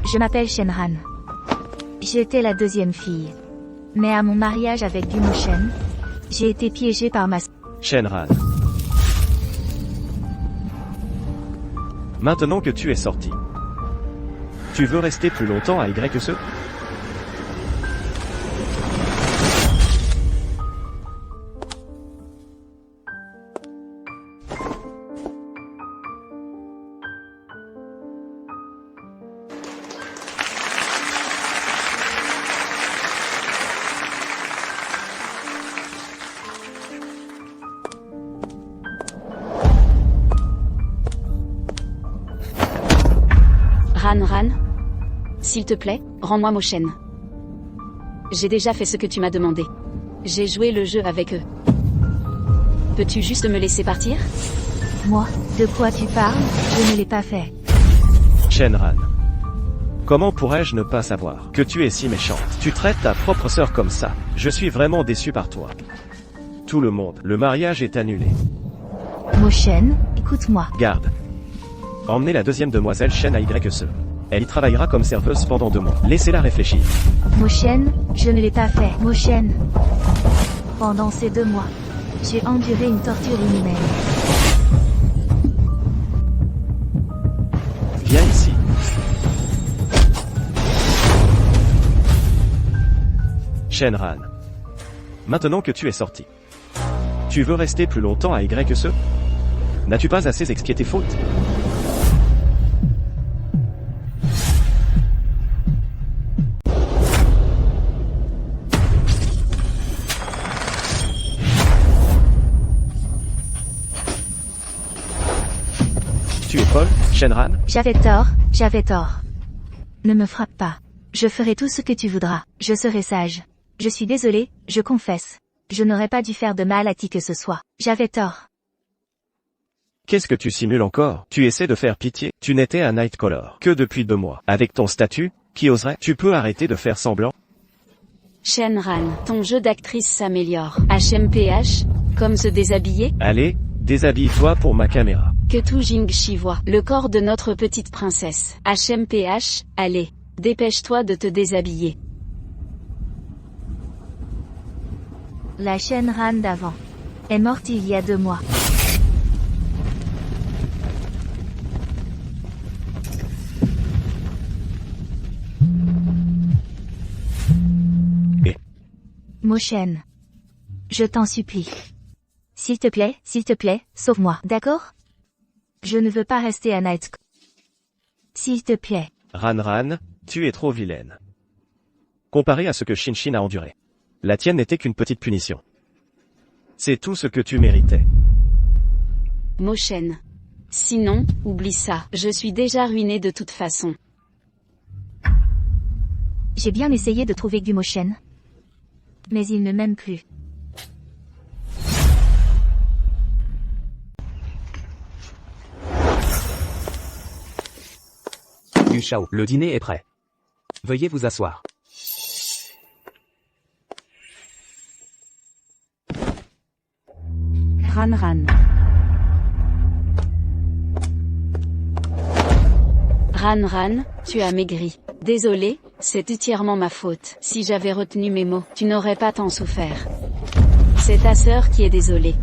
Je m'appelle Shenran. J'étais la deuxième fille. Mais à mon mariage avec Gumo Shen, j'ai été piégée par ma... Shenran. Maintenant que tu es sorti, tu veux rester plus longtemps à YSE? Ran, s'il te plaît, rends-moi Moshen. J'ai déjà fait ce que tu m'as demandé. J'ai joué le jeu avec eux. Peux-tu juste me laisser partir? Moi, de quoi tu parles? Je ne l'ai pas fait. Shenran. Comment pourrais-je ne pas savoir que tu es si méchante? Tu traites ta propre sœur comme ça. Je suis vraiment déçu par toi. Tout le monde, le mariage est annulé. Moshen, écoute-moi. Garde. Emmenez la deuxième demoiselle Shen à YSE. Elle y travaillera comme serveuse pendant 2 mois. Laissez-la réfléchir. Moshen, je ne l'ai pas fait. Moshen. Pendant ces 2 mois, j'ai enduré une torture inhumaine. Viens ici. Shenran. Maintenant que tu es sorti, tu veux rester plus longtemps à YSE? N'as-tu pas assez expié tes fautes? Tu es folle, Shenran? J'avais tort. Ne me frappe pas. Je ferai tout ce que tu voudras. Je serai sage. Je suis désolée, je confesse. Je n'aurais pas dû faire de mal à qui que ce soit. J'avais tort. Qu'est-ce que tu simules encore? Tu essaies de faire pitié? Tu n'étais un Nightcaller que depuis 2 mois. Avec ton statut, qui oserait? Tu peux arrêter de faire semblant? Shenran, ton jeu d'actrice s'améliore. HMPH, comme se déshabiller? Allez, déshabille-toi pour ma caméra. Que tout Jingxi voit. Le corps de notre petite princesse. HMPH, allez. Dépêche-toi de te déshabiller. La Shenran d'avant est morte il y a 2 mois. Moshen. Je t'en supplie. S'il te plaît, sauve-moi, d'accord? Je ne veux pas rester à Night. S'il te plaît. Ran, tu es trop vilaine. Comparé à ce que Shin a enduré, la tienne n'était qu'une petite punition. C'est tout ce que tu méritais. Moshen. Sinon, oublie ça. Je suis déjà ruinée de toute façon. J'ai bien essayé de trouver Gumo Shen. Mais il ne m'aime plus. Yu Shao, le dîner est prêt. Veuillez vous asseoir. Ran. Ran, tu as maigri. Désolé, c'est entièrement ma faute. Si j'avais retenu mes mots, tu n'aurais pas tant souffert. C'est ta sœur qui est désolée.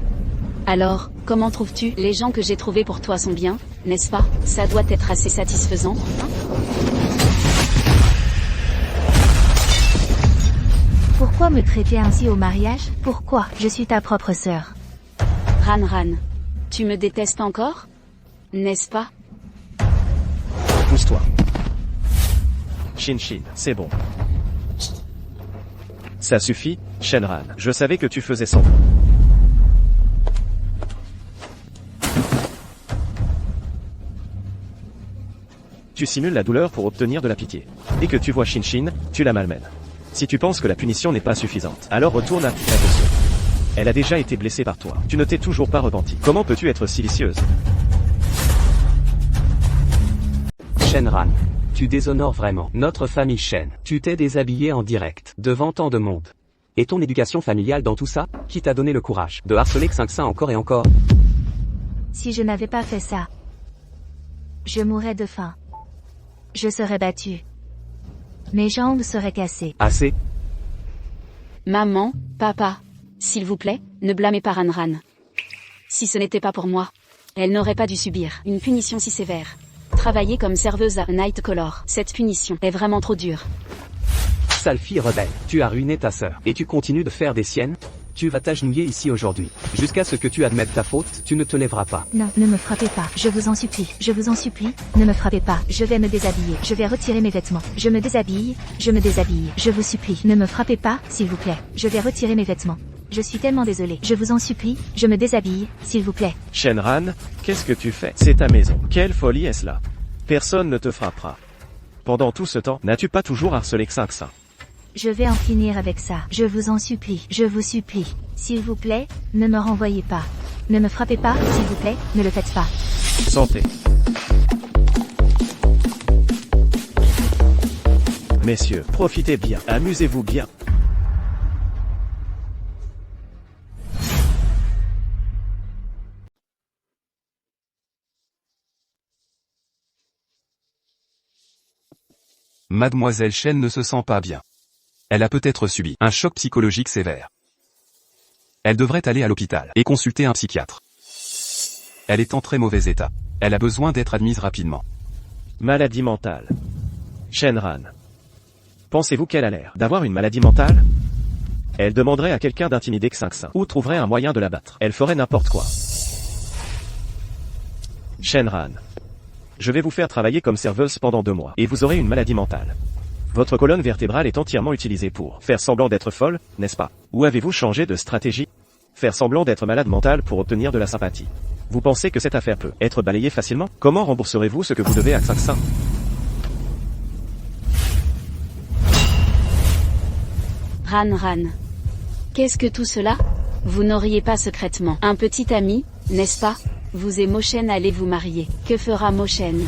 Alors, comment trouves-tu? Les gens que j'ai trouvés pour toi sont bien, n'est-ce pas? Ça doit être assez satisfaisant, hein? Pourquoi me traiter ainsi au mariage? Pourquoi? Je suis ta propre sœur. Ran, tu me détestes encore? N'est-ce pas? Pousse-toi. Shin, c'est bon. Ça suffit, Shenran. Je savais que tu faisais semblant. Tu simules la douleur pour obtenir de la pitié. Dès que tu vois Shin, tu la malmènes. Si tu penses que la punition n'est pas suffisante, alors retourne à YSE. Elle a déjà été blessée par toi. Tu ne t'es toujours pas repenti. Comment peux-tu être silicieuse? Shenran. Tu déshonores vraiment notre famille Shen. Tu t'es déshabillé en direct, devant tant de monde. Et ton éducation familiale dans tout ça, qui t'a donné le courage de harceler Xingxin encore et encore? Si je n'avais pas fait ça, je mourrais de faim. Je serais battue. Mes jambes seraient cassées. Assez. Maman, papa. S'il vous plaît, ne blâmez pas Ranran. Si ce n'était pas pour moi, elle n'aurait pas dû subir une punition si sévère. Travailler comme serveuse à Nightcolor, cette punition est vraiment trop dure. Sale fille rebelle, tu as ruiné ta sœur, et tu continues de faire des siennes? Tu vas t'agenouiller ici aujourd'hui. Jusqu'à ce que tu admettes ta faute, tu ne te lèveras pas. Non, ne me frappez pas, je vous en supplie, je vous en supplie, ne me frappez pas, je vais me déshabiller, je vais retirer mes vêtements, je me déshabille, je vous supplie, ne me frappez pas, s'il vous plaît, je vais retirer mes vêtements. Je suis tellement désolée, je vous en supplie, je me déshabille, s'il vous plaît. Shenran, qu'est-ce que tu fais? C'est ta maison. Quelle folie est-ce là? Personne ne te frappera. Pendant tout ce temps, n'as-tu pas toujours harcelé Xinxin? Je vais en finir avec ça, je vous en supplie, je vous supplie. S'il vous plaît, ne me renvoyez pas. Ne me frappez pas, s'il vous plaît, ne le faites pas. Santé. Messieurs, profitez bien, amusez-vous bien. Mademoiselle Shen ne se sent pas bien. Elle a peut-être subi un choc psychologique sévère. Elle devrait aller à l'hôpital et consulter un psychiatre. Elle est en très mauvais état. Elle a besoin d'être admise rapidement. Maladie mentale. Shenran. Pensez-vous qu'elle a l'air d'avoir une maladie mentale? Elle demanderait à quelqu'un d'intimider Xinxin, ou trouverait un moyen de la battre. Elle ferait n'importe quoi. Shenran. Je vais vous faire travailler comme serveuse pendant 2 mois, et vous aurez une maladie mentale. Votre colonne vertébrale est entièrement utilisée pour faire semblant d'être folle, n'est-ce pas? Ou avez-vous changé de stratégie? Faire semblant d'être malade mentale pour obtenir de la sympathie. Vous pensez que cette affaire peut être balayée facilement? Comment rembourserez-vous ce que vous devez à Xinxin? Ranran. Qu'est-ce que tout cela? Vous n'auriez pas secrètement un petit ami, n'est-ce pas? Vous et Moshen allez vous marier. Que fera Moshen?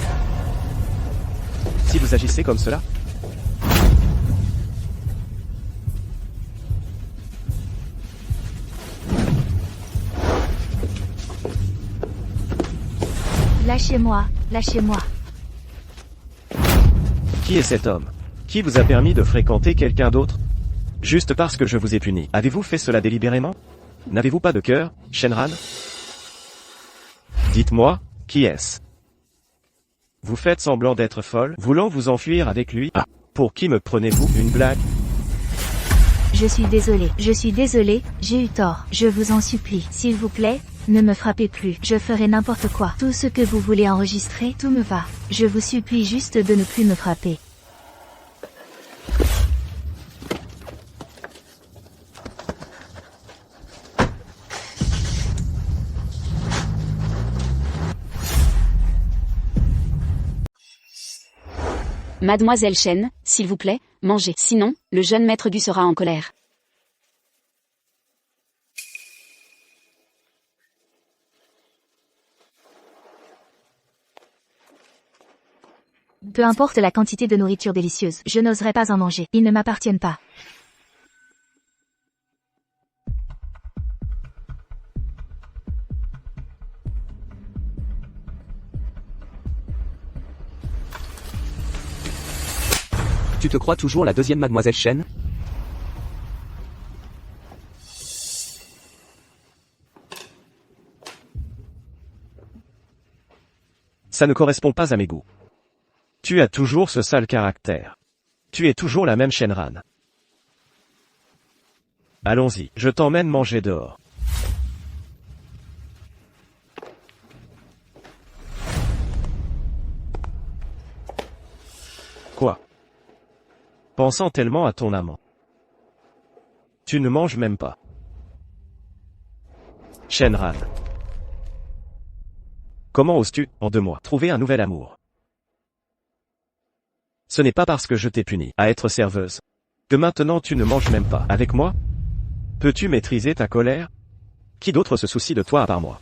Si vous agissez comme cela? Lâchez-moi, lâchez-moi. Qui est cet homme? Qui vous a permis de fréquenter quelqu'un d'autre? Juste parce que je vous ai puni. Avez-vous fait cela délibérément? N'avez-vous pas de cœur, Shenran? Dites-moi, qui est-ce? Vous faites semblant d'être folle, voulant vous enfuir avec lui? Ah, pour qui me prenez-vous? Une blague? Je suis désolée, j'ai eu tort, je vous en supplie, s'il vous plaît, ne me frappez plus, je ferai n'importe quoi. Tout ce que vous voulez enregistrer, tout me va. Je vous supplie juste de ne plus me frapper. Mademoiselle Shen, s'il vous plaît, mangez. Sinon, le jeune maître Gu sera en colère. Peu importe la quantité de nourriture délicieuse, je n'oserais pas en manger. Ils ne m'appartiennent pas. Tu te crois toujours la deuxième mademoiselle Shen? Ça ne correspond pas à mes goûts. Tu as toujours ce sale caractère. Tu es toujours la même Shenran. Allons-y, je t'emmène manger dehors. Quoi? Pensant tellement à ton amant. Tu ne manges même pas. Shenran. Comment oses-tu, en 2 mois, trouver un nouvel amour? Ce n'est pas parce que je t'ai puni à être serveuse que maintenant tu ne manges même pas avec moi? Peux-tu maîtriser ta colère? Qui d'autre se soucie de toi à part moi?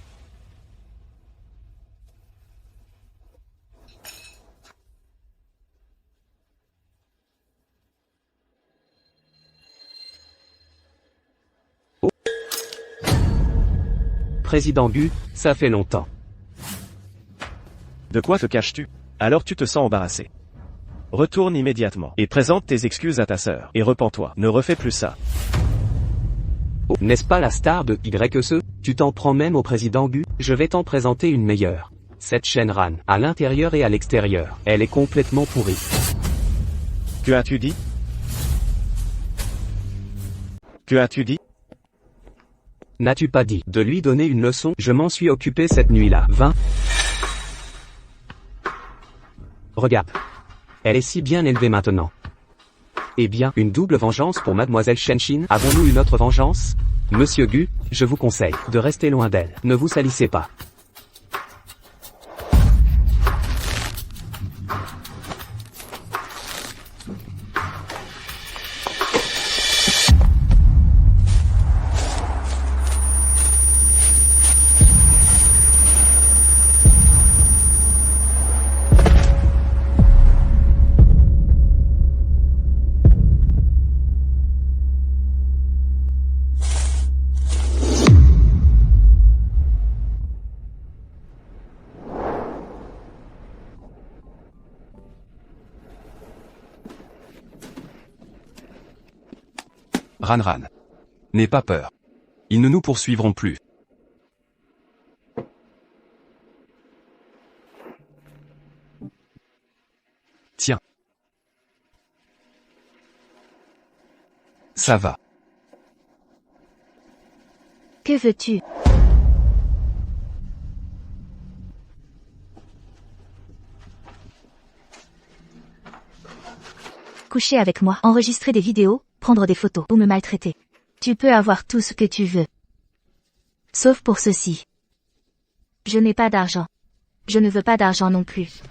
Président Gu, ça fait longtemps. De quoi te caches-tu? Alors tu te sens embarrassé. Retourne immédiatement. Et présente tes excuses à ta sœur. Et repens-toi. Ne refais plus ça. Oh, n'est-ce pas la star de YSE? Tu t'en prends même au président Gu? Je vais t'en présenter une meilleure. Cette Shenran, à l'intérieur et à l'extérieur, elle est complètement pourrie. Que as-tu dit? Que as-tu dit? N'as-tu pas dit de lui donner une leçon? Je m'en suis occupé cette nuit-là. 20. Regarde. Elle est si bien élevée maintenant. Eh bien, une double vengeance pour Mademoiselle Shen-Shin. Avons-nous une autre vengeance? Monsieur Gu, je vous conseille de rester loin d'elle. Ne vous salissez pas. Ranran. N'aie pas peur. Ils ne nous poursuivront plus. Tiens. Ça va. Que veux-tu? Coucher avec moi, enregistrer des vidéos, prendre des photos ou me maltraiter. Tu peux avoir tout ce que tu veux. Sauf pour ceci. Je n'ai pas d'argent. Je ne veux pas d'argent non plus.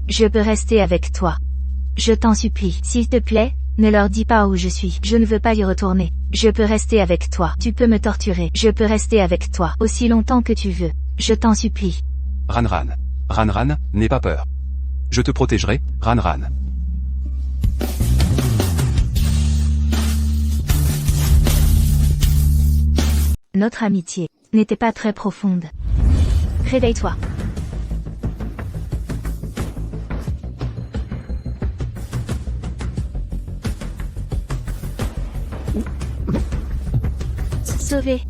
Je peux rester avec toi. Je t'en supplie. S'il te plaît, ne leur dis pas où je suis. Je ne veux pas y retourner. Je peux rester avec toi. Tu peux me torturer. Je peux rester avec toi aussi longtemps que tu veux. Je t'en supplie. Ranran. Ranran, n'aie pas peur. Je te protégerai, Ranran. Notre amitié n'était pas très profonde. Réveille-toi. Sauvé.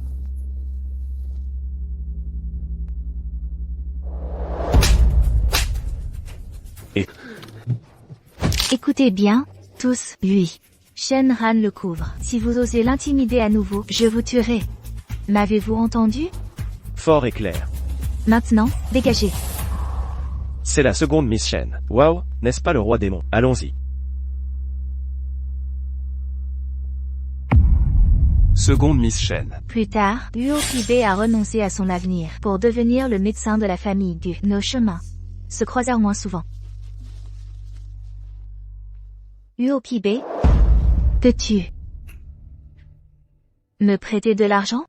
Écoutez bien, tous, lui. Shenran le couvre. Si vous osez l'intimider à nouveau, je vous tuerai. M'avez-vous entendu? Fort et clair. Maintenant, dégagez. C'est la seconde Miss Shen. Waouh, n'est-ce pas le roi démon? Allons-y. Seconde Miss Shen. Plus tard, Luo Qibe a renoncé à son avenir pour devenir le médecin de la famille Gu. Nos chemins se croisèrent moins souvent. Luo Qibe, peux-tu me prêter de l'argent?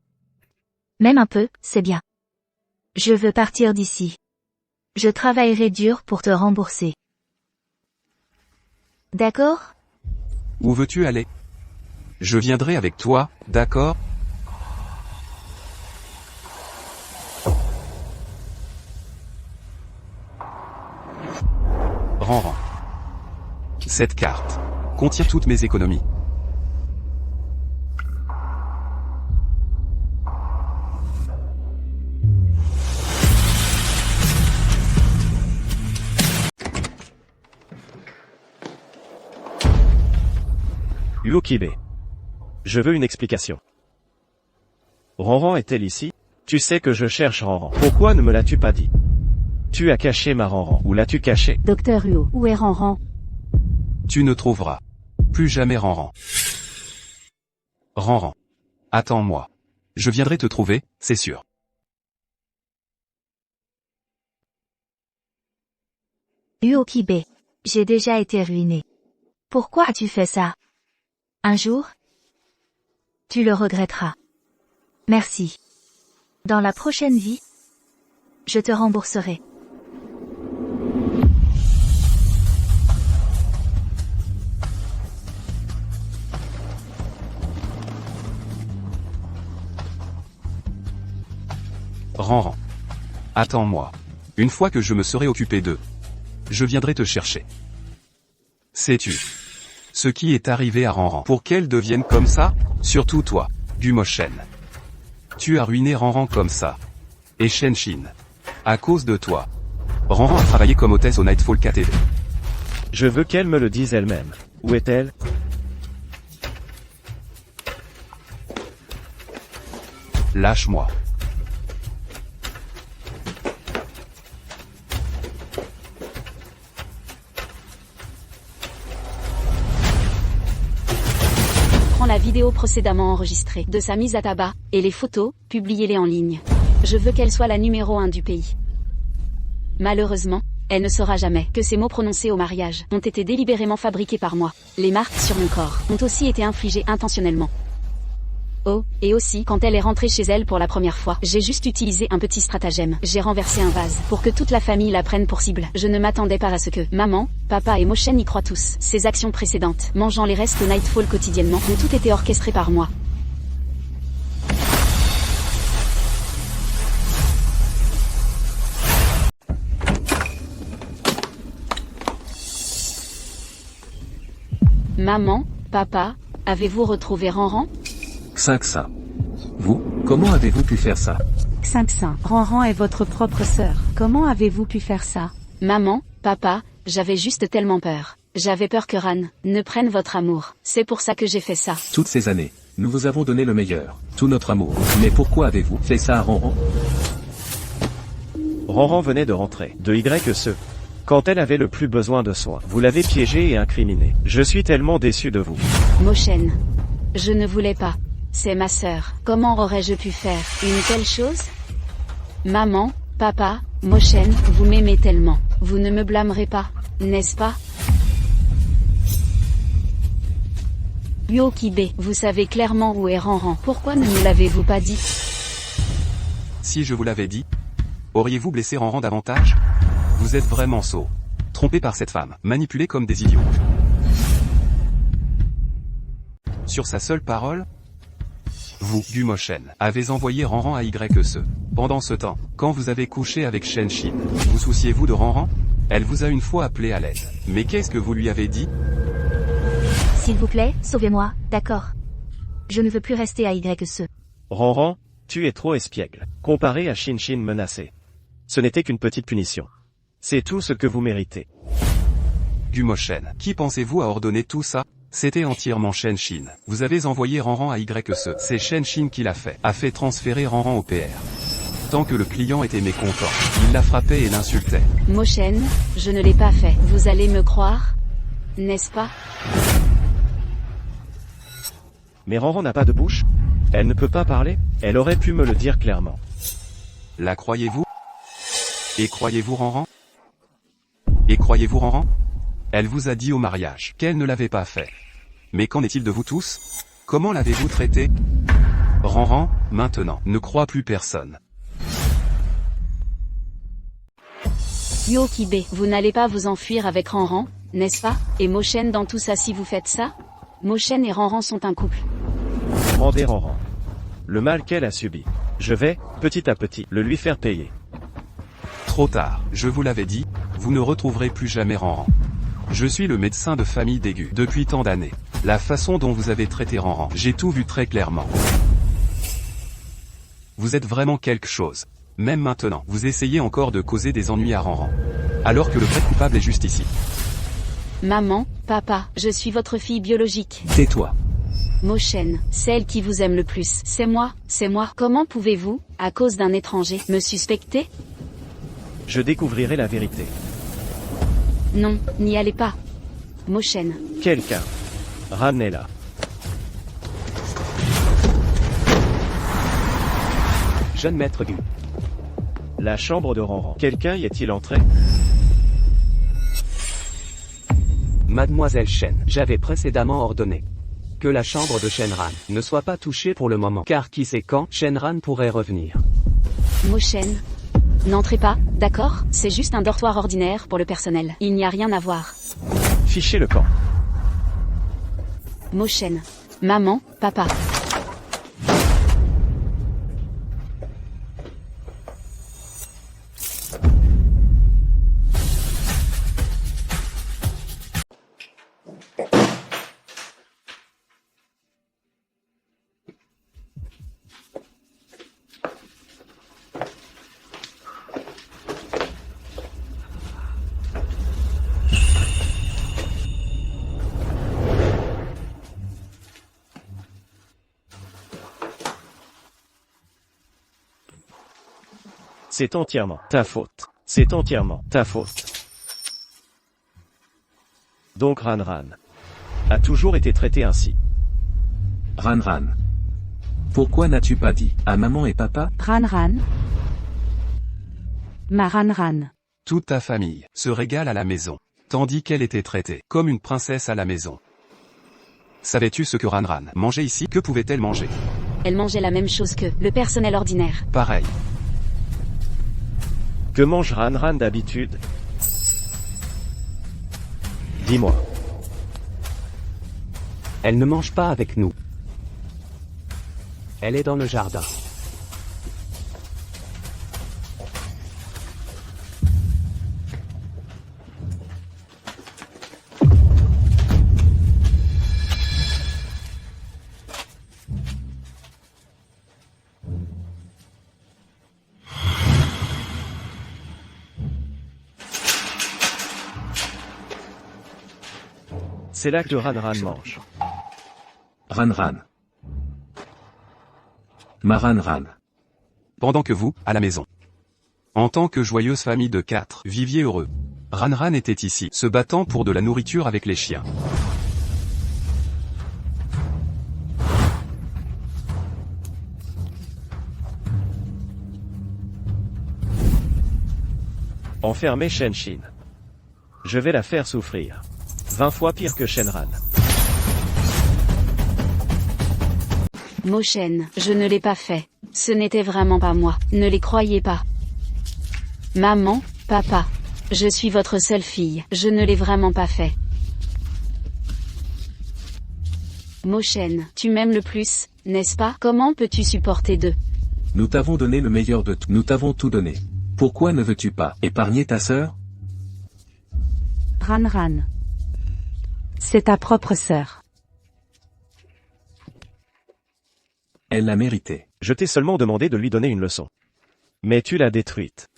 Même un peu, c'est bien. Je veux partir d'ici. Je travaillerai dur pour te rembourser. D'accord? Où veux-tu aller? Je viendrai avec toi, d'accord? Ranran. Cette carte contient toutes mes économies. Luo Qibe. Je veux une explication. Ranran est-elle ici? Tu sais que je cherche Ranran. Pourquoi ne me l'as-tu pas dit? Tu as caché ma Ranran. Où l'as-tu caché? Docteur Luo, où est Ranran? Tu ne trouveras plus jamais Ranran. Ranran. Attends-moi. Je viendrai te trouver, c'est sûr. Luo Qibe. J'ai déjà été ruiné. Pourquoi as-tu fait ça? Un jour, tu le regretteras. Merci. Dans la prochaine vie, je te rembourserai. Ranran. Attends-moi. Une fois que je me serai occupé d'eux, je viendrai te chercher. Sais-tu ce qui est arrivé à Ranran pour qu'elle devienne comme ça? Surtout toi, Gumoshen. Tu as ruiné Ranran comme ça. Et Shenshin. À cause de toi. Ranran a travaillé comme hôtesse au Nightfall KTV. Je veux qu'elle me le dise elle-même. Où est-elle? Lâche-moi. Prends la vidéo précédemment enregistrée de sa mise à tabac, et les photos, publiez-les en ligne. Je veux qu'elle soit la numéro 1 du pays. Malheureusement, elle ne saura jamais que ces mots prononcés au mariage ont été délibérément fabriqués par moi. Les marques sur mon corps ont aussi été infligées intentionnellement. Oh, et aussi, quand elle est rentrée chez elle pour la première fois, j'ai juste utilisé un petit stratagème. J'ai renversé un vase, pour que toute la famille la prenne pour cible. Je ne m'attendais pas à ce que maman, papa et Moshen y croient tous. Ces actions précédentes, mangeant les restes de Nightfall quotidiennement, ont toutes été orchestrées par moi. Maman, papa, avez-vous retrouvé Ranran? Xinxin. Vous, comment avez-vous pu faire ça? Xinxin, Ranran est votre propre sœur. Comment avez-vous pu faire ça? Maman, papa, j'avais juste tellement peur. J'avais peur que Ran ne prenne votre amour. C'est pour ça que j'ai fait ça. Toutes ces années, nous vous avons donné le meilleur, tout notre amour. Mais pourquoi avez-vous fait ça à Ranran? Ranran venait de rentrer, de YE. Quand elle avait le plus besoin de soins, vous l'avez piégée et incriminée. Je suis tellement déçu de vous. Moshen. Je ne voulais pas. C'est ma sœur. Comment aurais-je pu faire une telle chose? Maman, papa, Moshen, vous m'aimez tellement. Vous ne me blâmerez pas, n'est-ce pas? Yokibe, vous savez clairement où est Ranran. Pourquoi ne me l'avez-vous pas dit? Si je vous l'avais dit, auriez-vous blessé Ranran davantage? Vous êtes vraiment sot. Trompé par cette femme, manipulé comme des idiots. Sur sa seule parole, vous, Gumoshen, avez envoyé Ranran à YE. Pendant ce temps, quand vous avez couché avec Shenshin, vous souciez-vous de Ranran? Elle vous a une fois appelé à l'aide. Mais qu'est-ce que vous lui avez dit? S'il vous plaît, sauvez-moi, d'accord. Je ne veux plus rester à YE. Ranran, tu es trop espiègle. Comparé à Shinshin menacé. Ce n'était qu'une petite punition. C'est tout ce que vous méritez. Gumoshen, qui pensez-vous a ordonné tout ça? C'était entièrement Shenshin. Vous avez envoyé Ranran à YE. C'est Shenshin qui l'a fait. A fait transférer Ranran au PR. Tant que le client était mécontent, il la frappait et l'insultait. Moshen, je ne l'ai pas fait. Vous allez me croire? N'est-ce pas? Mais Ranran n'a pas de bouche? Elle ne peut pas parler? Elle aurait pu me le dire clairement. La croyez-vous? Et croyez-vous Ranran? Et croyez-vous Ranran? Elle vous a dit au mariage qu'elle ne l'avait pas fait. Mais qu'en est-il de vous tous? Comment l'avez-vous traité? Ranran, maintenant, ne croit plus personne. Yokibe, vous n'allez pas vous enfuir avec Ranran, n'est-ce pas? Et Moshen dans tout ça si vous faites ça? Moshen et Ranran sont un couple. Rendez Ranran. Le mal qu'elle a subi. Je vais, petit à petit, le lui faire payer. Trop tard, je vous l'avais dit, vous ne retrouverez plus jamais Ranran. Je suis le médecin de famille d'Aigu depuis tant d'années. La façon dont vous avez traité Ranran, j'ai tout vu très clairement. Vous êtes vraiment quelque chose. Même maintenant, vous essayez encore de causer des ennuis à Ranran. Alors que le vrai coupable est juste ici. Maman, papa, je suis votre fille biologique. Tais-toi. Moshen, celle qui vous aime le plus. C'est moi, c'est moi. Comment pouvez-vous, à cause d'un étranger, me suspecter? Je découvrirai la vérité. Non, n'y allez pas. Moshen. Quelqu'un. Ramenez-la. Jeune maître Gu. La chambre de Ranran. Quelqu'un y est-il entré? Mademoiselle Shen, j'avais précédemment ordonné que la chambre de Shenran ne soit pas touchée pour le moment, car qui sait quand Shenran pourrait revenir. Moshen. N'entrez pas, d'accord? C'est juste un dortoir ordinaire pour le personnel. Il n'y a rien à voir. Fichez le camp. Moshen. Maman, papa. C'est entièrement ta faute. C'est entièrement ta faute. Donc Ranran a toujours été traité ainsi. Ranran. Pourquoi n'as-tu pas dit à maman et papa? Ranran. Ma Ranran. Toute ta famille se régale à la maison, tandis qu'elle était traitée comme une princesse à la maison. Savais-tu ce que Ranran mangeait ici? Que pouvait-elle manger? Elle mangeait la même chose que le personnel ordinaire. Pareil. Que mange Ranran d'habitude? Dis-moi. Elle ne mange pas avec nous. Elle est dans le jardin. C'est là que Ranran mange. Ranran. Ma Ranran. Pendant que vous, à la maison. En tant que joyeuse famille de 4, viviez heureux. Ranran était ici, se battant pour de la nourriture avec les chiens. Enfermer Shen-Shin. Je vais la faire souffrir. 20 fois pire que Shenran. Moshen, je ne l'ai pas fait. Ce n'était vraiment pas moi. Ne les croyez pas. Maman, papa. Je suis votre seule fille. Je ne l'ai vraiment pas fait. Moshen, tu m'aimes le plus, n'est-ce pas? Comment peux-tu supporter deux? Nous t'avons donné le meilleur de tout. Nous t'avons tout donné. Pourquoi ne veux-tu pas épargner ta sœur? Ranran. C'est ta propre sœur. Elle l'a mérité. Je t'ai seulement demandé de lui donner une leçon. Mais tu l'as détruite.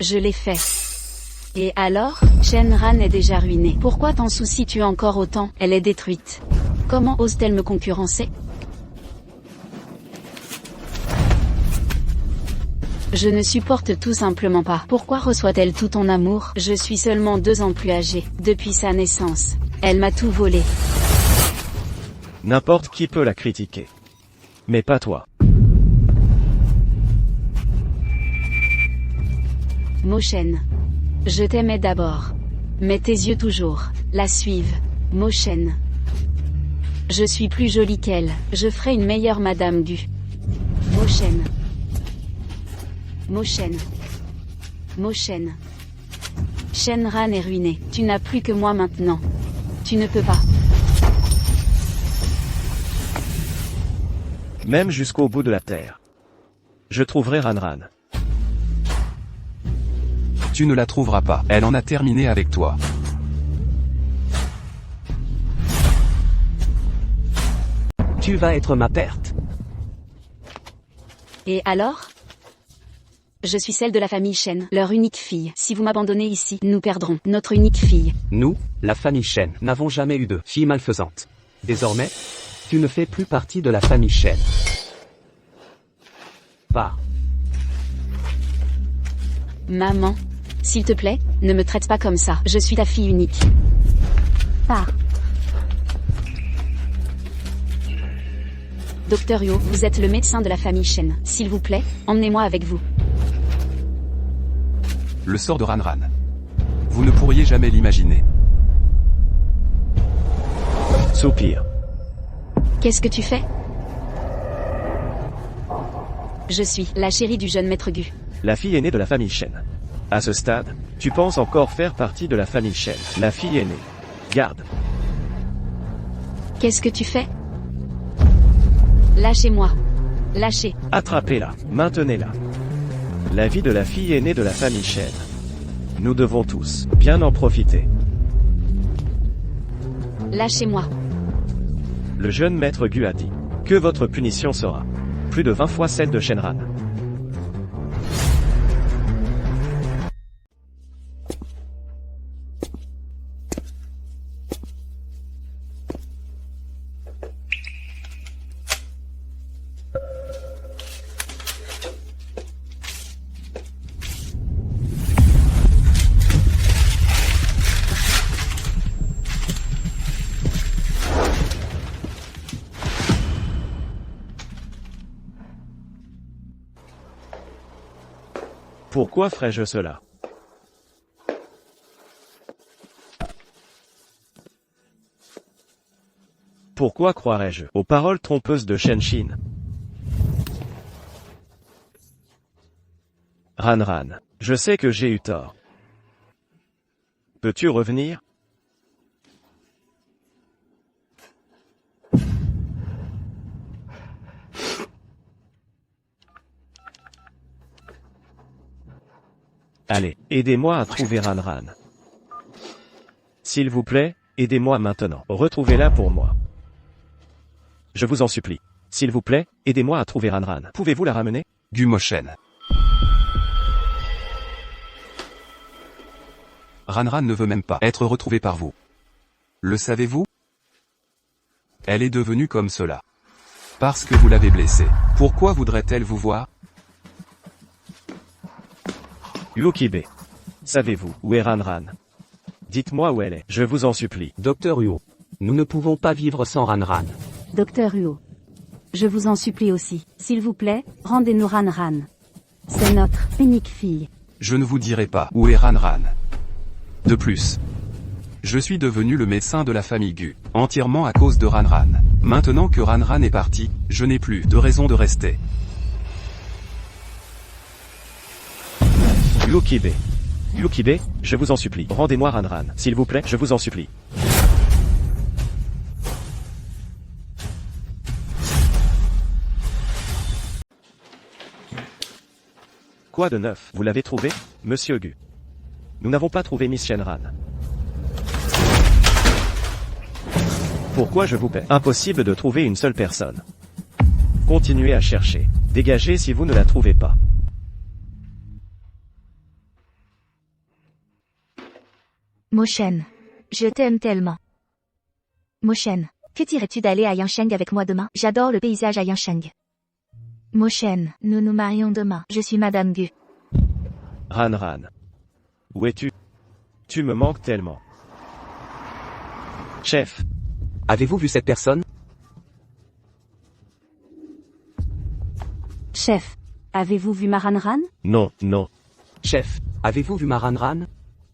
Je l'ai fait. Et alors, Shenran est déjà ruinée. Pourquoi t'en soucies-tu encore autant? Elle est détruite. Comment ose-t-elle me concurrencer? Je ne supporte tout simplement pas. Pourquoi reçoit-elle tout ton amour? Je suis seulement 2 ans plus âgée. Depuis sa naissance, elle m'a tout volé. N'importe qui peut la critiquer. Mais pas toi. Moshen. Je t'aimais d'abord. Mais tes yeux toujours la suivent. Moshen. Je suis plus jolie qu'elle. Je ferai une meilleure Madame Gu. Moshen. Moshen. Moshen. Shenran est ruiné. Tu n'as plus que moi maintenant. Tu ne peux pas. Même jusqu'au bout de la terre. Je trouverai Ranran. Tu ne la trouveras pas. Elle en a terminé avec toi. Tu vas être ma perte. Et alors? Je suis celle de la famille Shen, leur unique fille. Si vous m'abandonnez ici, nous perdrons notre unique fille. Nous, la famille Shen, n'avons jamais eu de fille malfaisante. Désormais, tu ne fais plus partie de la famille Shen. Pars. Maman. S'il te plaît, ne me traite pas comme ça. Je suis ta fille unique. Pars. Docteur Yo, vous êtes le médecin de la famille Shen. S'il vous plaît, emmenez-moi avec vous. Le sort de Ranran. Vous ne pourriez jamais l'imaginer. Soupir. Qu'est-ce que tu fais? Je suis la chérie du jeune maître Gu. La fille aînée de la famille Shen. À ce stade, tu penses encore faire partie de la famille Shen. La fille aînée. Garde. Qu'est-ce que tu fais? Lâchez-moi. Lâchez. Attrapez-la. Maintenez-la. La vie de la fille aînée de la famille Shen. Nous devons tous bien en profiter. Lâchez-moi. Le jeune maître Gu a dit que votre punition sera plus de 20 fois celle de Shenran. Pourquoi ferais-je cela? Pourquoi croirais-je aux paroles trompeuses de Shen-Shin? Ran, je sais que j'ai eu tort. Peux-tu revenir? Allez, aidez-moi à trouver Ran. S'il vous plaît, aidez-moi maintenant. Retrouvez-la pour moi. Je vous en supplie. S'il vous plaît, aidez-moi à trouver Ran. Pouvez-vous la ramener? Gumoshen. Ran ne veut même pas être retrouvée par vous. Le savez-vous? Elle est devenue comme cela. Parce que vous l'avez blessée. Pourquoi voudrait-elle vous voir? Yukibe. Savez-vous où est Ran? Dites-moi où elle est, je vous en supplie. Docteur Huo. Nous ne pouvons pas vivre sans Ran. Docteur Huo. Je vous en supplie aussi, s'il vous plaît, rendez-nous Ran. C'est notre unique fille. Je ne vous dirai pas où est Ran. De plus, je suis devenu le médecin de la famille Gu, entièrement à cause de Ran. Maintenant que Ran est parti, je n'ai plus de raison de rester. Yukibe. Yukibe, je vous en supplie. Rendez-moi Ran. S'il vous plaît, je vous en supplie. Quoi de neuf? Vous l'avez trouvé, Monsieur Gu? Nous n'avons pas trouvé Miss Shenran. Pourquoi je vous paie? Impossible de trouver une seule personne. Continuez à chercher. Dégagez si vous ne la trouvez pas. Moshen. Je t'aime tellement. Moshen. Que dirais-tu d'aller à Yansheng avec moi demain? J'adore le paysage à Yansheng. Moshen. Nous nous marions demain. Je suis Madame Gu. Ran. Où es-tu? Tu me manques tellement. Chef. Avez-vous vu cette personne? Chef. Avez-vous vu ma Ran? Non. Chef, avez-vous vu ma Ran?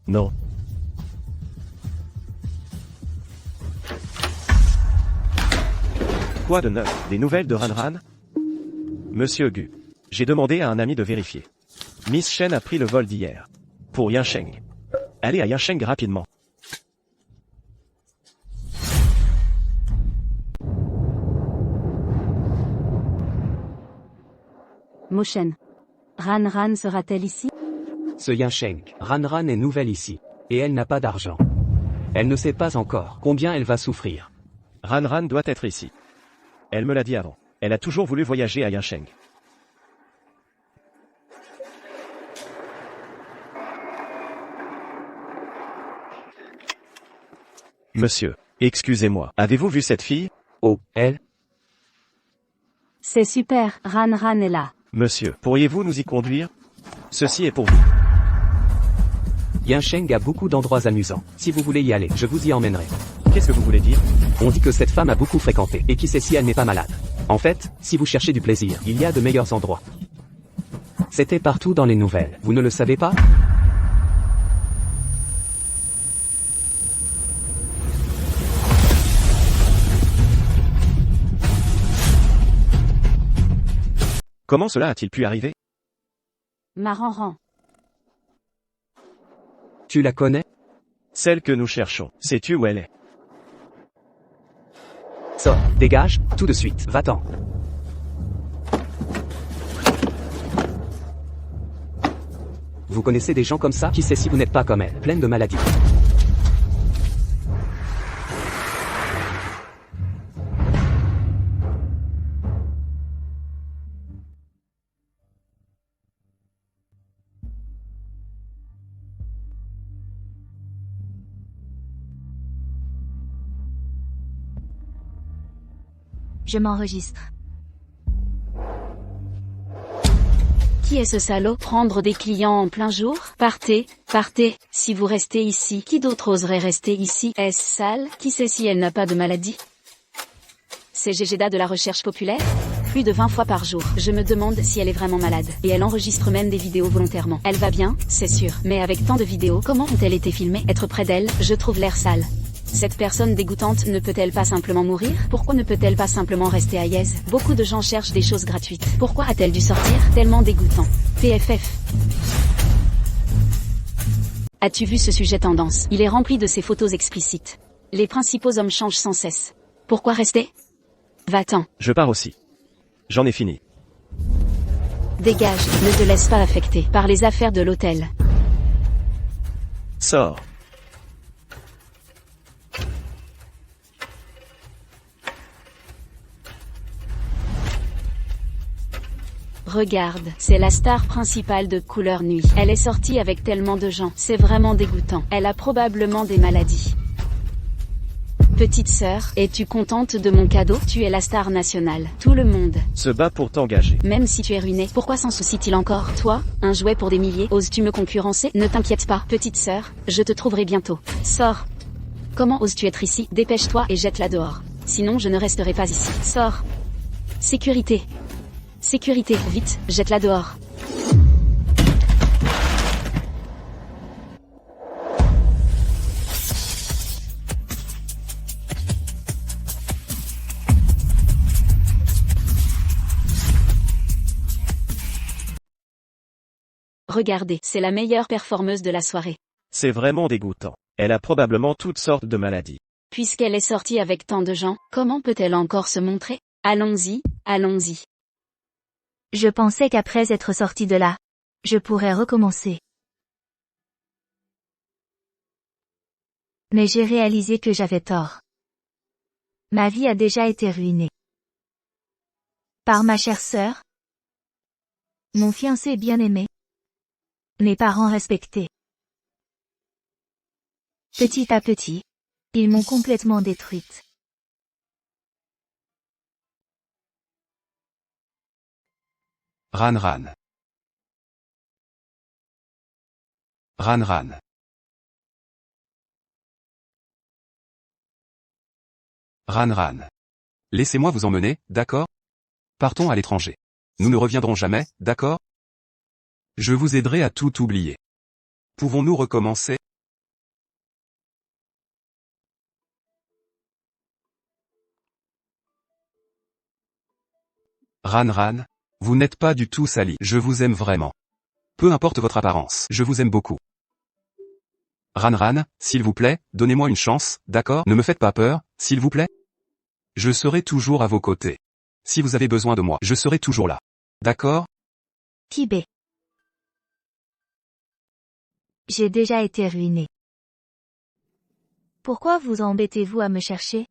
Non. Quoi de neuf? Des nouvelles de Ran? Monsieur Gu. J'ai demandé à un ami de vérifier. Miss Shen a pris le vol d'hier. Pour Yansheng. Allez à Yansheng rapidement. Moshen. Ran sera-t-elle ici? Ce Yansheng, Ran est nouvelle ici. Et elle n'a pas d'argent. Elle ne sait pas encore combien elle va souffrir. Ran doit être ici. Elle me l'a dit avant. Elle a toujours voulu voyager à Yansheng. Monsieur, excusez-moi, avez-vous vu cette fille? Oh, elle? C'est super, Ran est là. Monsieur, pourriez-vous nous y conduire? Ceci est pour vous. Yansheng a beaucoup d'endroits amusants. Si vous voulez y aller, je vous y emmènerai. Qu'est-ce que vous voulez dire? On dit que cette femme a beaucoup fréquenté, et qui sait si elle n'est pas malade. En fait, si vous cherchez du plaisir, il y a de meilleurs endroits. C'était partout dans les nouvelles, vous ne le savez pas? Comment cela a-t-il pu arriver? Ma Ran. Tu la connais? Celle que nous cherchons. Sais-tu où elle est? Sors, dégage, tout de suite, va-t'en. Vous connaissez des gens comme ça? Qui sait si vous n'êtes pas comme elle, pleine de maladies? Je m'enregistre. Qui est ce salaud? Prendre des clients en plein jour? Partez. Si vous restez ici, qui d'autre oserait rester ici? Est-ce sale? Qui sait si elle n'a pas de maladie? C'est Gégéda de la recherche populaire? plus de 20 fois par jour. Je me demande si elle est vraiment malade. Et elle enregistre même des vidéos volontairement. Elle va bien, c'est sûr. Mais avec tant de vidéos, comment ont-elles été filmées? Être près d'elle, je trouve l'air sale. Cette personne dégoûtante ne peut-elle pas simplement mourir? Pourquoi ne peut-elle pas simplement rester à Yez? Beaucoup de gens cherchent des choses gratuites. Pourquoi a-t-elle dû sortir? Tellement dégoûtant. PFF. As-tu vu ce sujet tendance? Il est rempli de ces photos explicites. Les principaux hommes changent sans cesse. Pourquoi rester? Va-t'en. Je pars aussi. J'en ai fini. Dégage, ne te laisse pas affecter par les affaires de l'hôtel. Sors. Regarde, c'est la star principale de Couleur Nuit. Elle est sortie avec tellement de gens, c'est vraiment dégoûtant. Elle a probablement des maladies. Petite sœur, es-tu contente de mon cadeau? Tu es la star nationale. Tout le monde Se bat pour t'engager. même si tu es ruiné, pourquoi s'en soucie-t-il encore? Toi, un jouet pour des milliers, oses-tu me concurrencer? Ne t'inquiète pas, petite sœur, je te trouverai bientôt. Sors. Comment oses-tu être ici? Dépêche-toi et jette-la dehors. Sinon je ne resterai pas ici. Sors. Sécurité. Sécurité, vite, jette-la dehors. Regardez, c'est la meilleure performeuse de la soirée. C'est vraiment dégoûtant. Elle a probablement toutes sortes de maladies. Puisqu'elle est sortie avec tant de gens, comment peut-elle encore se montrer? Allons-y, allons-y. Je pensais qu'après être sorti de là, je pourrais recommencer. Mais j'ai réalisé que j'avais tort. Ma vie a déjà été ruinée. Par ma chère sœur, mon fiancé bien-aimé, mes parents respectés. Petit à petit, ils m'ont complètement détruite. Ran Ran. Ran Ran. Ran Ran. Laissez-moi vous emmener, d'accord? Partons à l'étranger. Nous ne reviendrons jamais, d'accord? Je vous aiderai à tout oublier. Pouvons-nous recommencer? Ran Ran. Vous n'êtes pas du tout sali. Je vous aime vraiment. Peu importe votre apparence. Je vous aime beaucoup. Ran Ran, s'il vous plaît, donnez-moi une chance, d'accord? Ne me faites pas peur, s'il vous plaît. Je serai toujours à vos côtés. Si vous avez besoin de moi, je serai toujours là. D'accord? Tibet. J'ai déjà été ruiné. Pourquoi vous embêtez-vous à me chercher?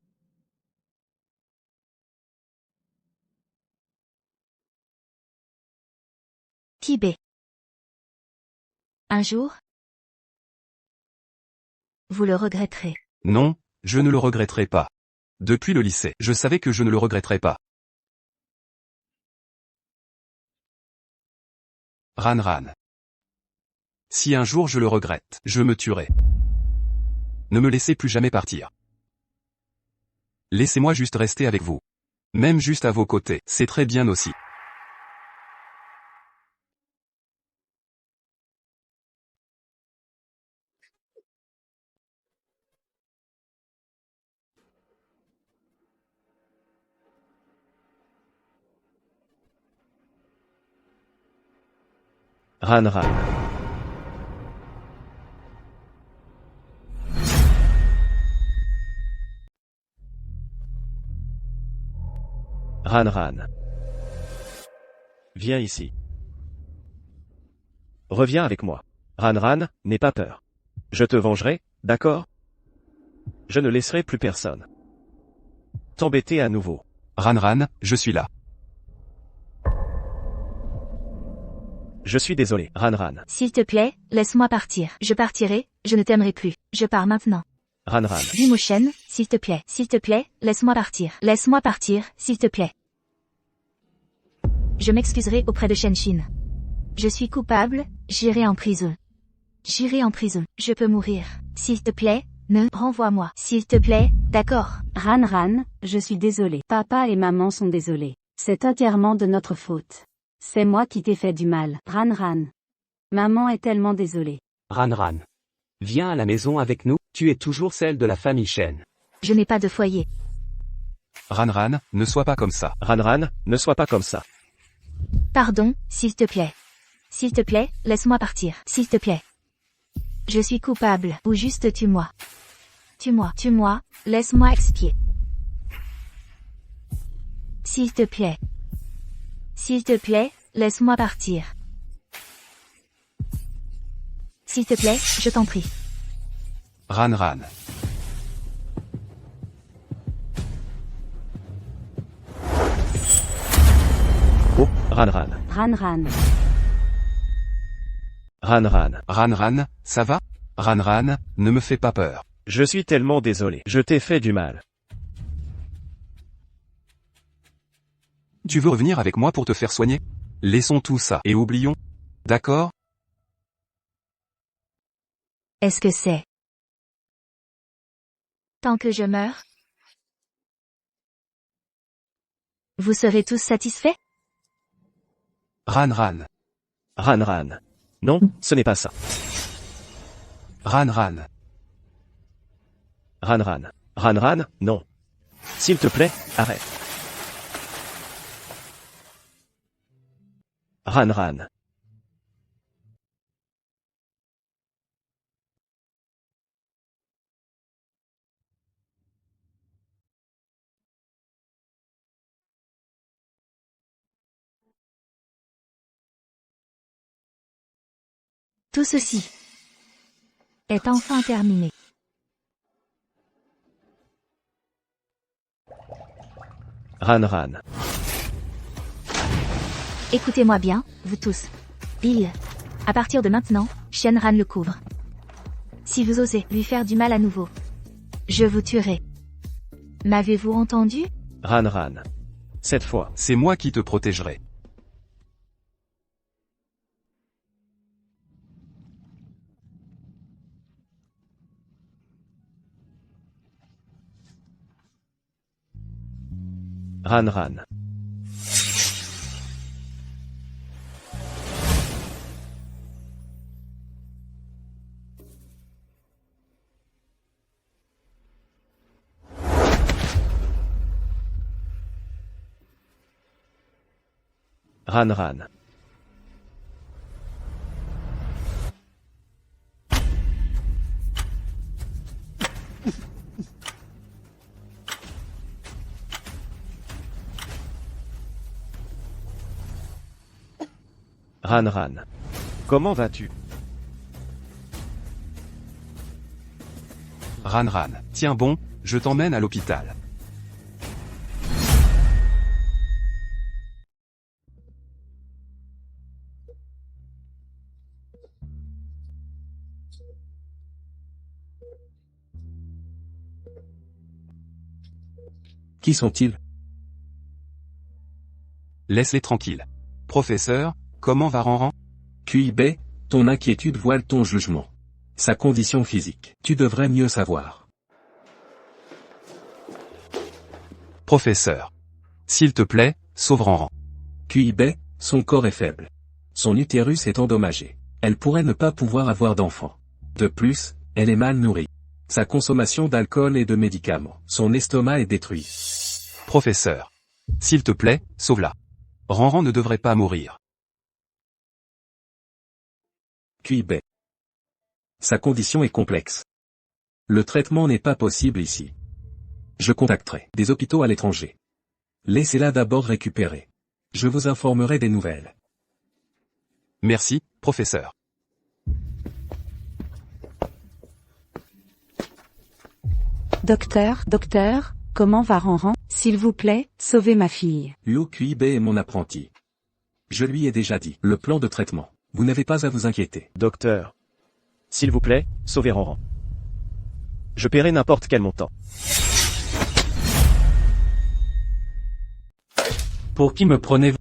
Tibet. Un jour, vous le regretterez. Non, je ne le regretterai pas. Depuis le lycée, je savais que je ne le regretterais pas. Ran Ran. Si un jour je le regrette, je me tuerai. Ne me laissez plus jamais partir. Laissez-moi juste rester avec vous. Même juste à vos côtés, c'est très bien aussi. Ran Ran. Ran Ran. Viens ici. Reviens avec moi. Ran Ran, n'aie pas peur. Je te vengerai, d'accord? Je ne laisserai plus personne t'embêter à nouveau. Ran Ran, je suis là. Je suis désolé, Ran Ran. S'il te plaît, laisse-moi partir. Je partirai, je ne t'aimerai plus. Je pars maintenant. Ran Ran. Dis-moi Shen, s'il te plaît, laisse-moi partir. Laisse-moi partir, s'il te plaît. Je m'excuserai auprès de Shen-Shin. Je suis coupable, j'irai en prison. J'irai en prison. Je peux mourir. S'il te plaît, ne renvoie-moi. S'il te plaît, d'accord. Ran Ran, je suis désolé. Papa et maman sont désolés. C'est entièrement de notre faute. C'est moi qui t'ai fait du mal. Ran. Maman est tellement désolée. Ran. Viens à la maison avec nous, tu es toujours celle de la famille Shen. Je n'ai pas de foyer. Ran, ne sois pas comme ça. Ran, ne sois pas comme ça. Pardon, s'il te plaît. S'il te plaît, laisse-moi partir. S'il te plaît. Je suis coupable, ou juste tue-moi. Tue-moi, laisse-moi expier. S'il te plaît. S'il te plaît, laisse-moi partir. S'il te plaît, je t'en prie. Ran. Oh, Ran. Ran. Ran, ça va? Ran, ne me fais pas peur. Je suis tellement désolé. Je t'ai fait du mal. Tu veux revenir avec moi pour te faire soigner? Laissons tout ça et oublions. D'accord? Est-ce que c'est tant que je meurs? Vous serez tous satisfaits? Ran. Non, ce n'est pas ça. Ran. Ran, non. S'il te plaît, arrête. Ran. Tout ceci est enfin terminé. Ran. Écoutez-moi bien, vous tous. Bill. À partir de maintenant, Shenran le couvre. Si vous osez lui faire du mal à nouveau, je vous tuerai. M'avez-vous entendu? Ran. Cette fois. C'est moi qui te protégerai. Ran. Ran. Ran. Comment vas-tu? Ran. Tiens bon, je t'emmène à l'hôpital. Qui sont-ils? Laisse-les tranquilles. Professeur, comment va Ran? QIB, ton inquiétude voile ton jugement. Sa condition physique. Tu devrais mieux savoir. Professeur. S'il te plaît, sauve Ran. QIB, son corps est faible. Son utérus est endommagé. Elle pourrait ne pas pouvoir avoir d'enfant. De plus, elle est mal nourrie. Sa consommation d'alcool et de médicaments. Son estomac est détruit. Professeur. S'il te plaît, sauve-la. Ran ne devrait pas mourir. QIB. Sa condition est complexe. Le traitement n'est pas possible ici. Je contacterai des hôpitaux à l'étranger. Laissez-la d'abord récupérer. Je vous informerai des nouvelles. Merci, professeur. Docteur, comment va Ran? S'il vous plaît, sauvez ma fille. Huo QIB est mon apprenti. Je lui ai déjà dit le plan de traitement. Vous n'avez pas à vous inquiéter. Docteur. S'il vous plaît, sauvez Ran. Je paierai n'importe quel montant. Pour qui me prenez-vous?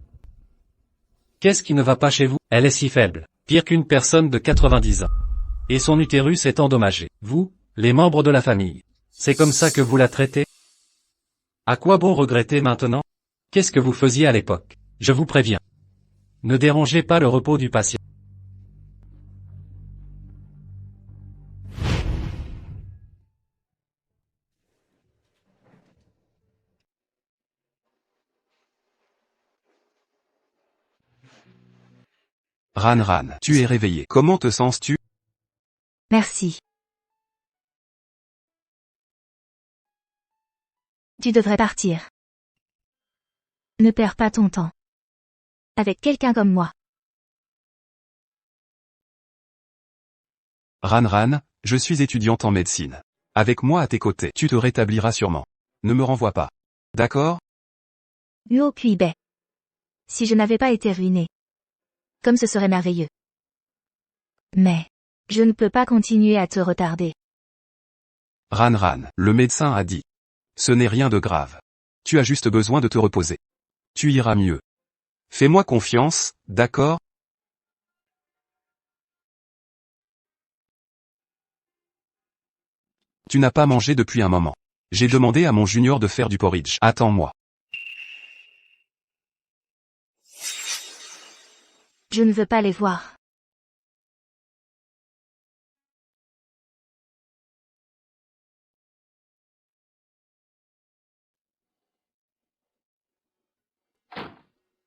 Qu'est-ce qui ne va pas chez vous? Elle est si faible, pire qu'une personne de 90 ans. Et son utérus est endommagé. Vous, les membres de la famille, c'est comme ça que vous la traitez? À quoi bon regretter maintenant? Qu'est-ce que vous faisiez à l'époque? Je vous préviens. Ne dérangez pas le repos du patient. Ran, tu es réveillé. Comment te sens-tu? Merci. Tu devrais partir. Ne perds pas ton temps. Avec quelqu'un comme moi. Ran, je suis étudiante en médecine. Avec moi à tes côtés, tu te rétabliras sûrement. Ne me renvoie pas. D'accord? Luo Kuibei. Si je n'avais pas été ruiné. Comme ce serait merveilleux. Mais, je ne peux pas continuer à te retarder. Ran, le médecin a dit. Ce n'est rien de grave. Tu as juste besoin de te reposer. Tu iras mieux. Fais-moi confiance, d'accord? Tu n'as pas mangé depuis un moment. J'ai demandé à mon junior de faire du porridge. Attends-moi. Je ne veux pas les voir.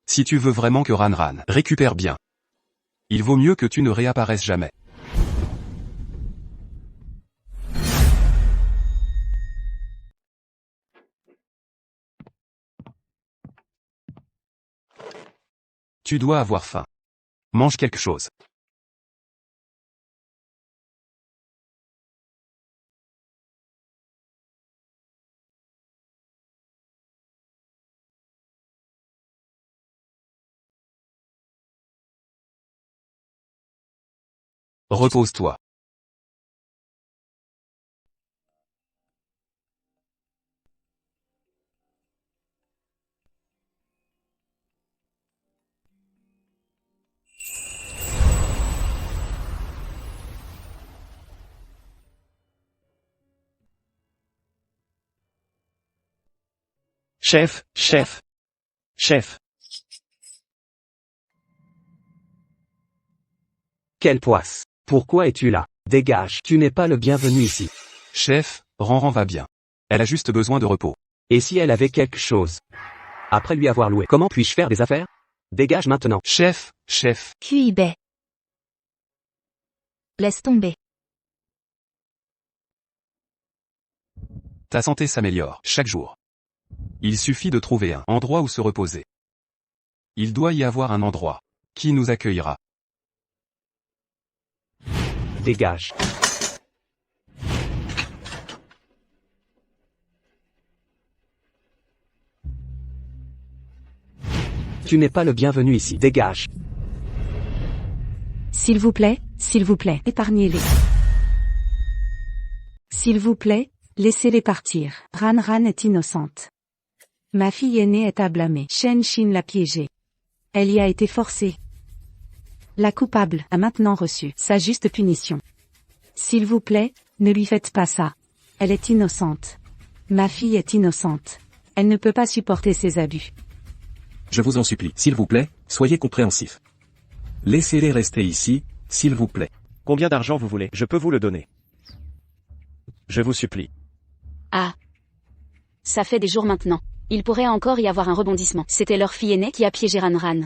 Si tu veux vraiment que Ran récupère bien. Il vaut mieux que tu ne réapparaisses jamais. Tu dois avoir faim. Mange quelque chose. Repose-toi. Chef. Quelle poisse. Pourquoi es-tu là? Dégage, tu n'es pas le bienvenu ici. Chef, Ran va bien. Elle a juste besoin de repos. Et si elle avait quelque chose? Après lui avoir loué, comment puis-je faire des affaires? Dégage maintenant. Chef. Kuibei. Laisse tomber. Ta santé s'améliore chaque jour. Il suffit de trouver un endroit où se reposer. Il doit y avoir un endroit qui nous accueillera. Dégage. Tu n'es pas le bienvenu ici. Dégage. S'il vous plaît, épargnez-les. S'il vous plaît, laissez-les partir. Ran est innocente. Ma fille aînée est à blâmer. Shin l'a piégée. Elle y a été forcée. La coupable a maintenant reçu sa juste punition. S'il vous plaît, ne lui faites pas ça. Elle est innocente. Ma fille est innocente. Elle ne peut pas supporter ces abus. Je vous en supplie, s'il vous plaît, soyez compréhensifs. Laissez-les rester ici, s'il vous plaît. Combien d'argent vous voulez? Je peux vous le donner. Je vous supplie. Ah. Ça fait des jours maintenant. Il pourrait encore y avoir un rebondissement. C'était leur fille aînée qui a piégé Ran.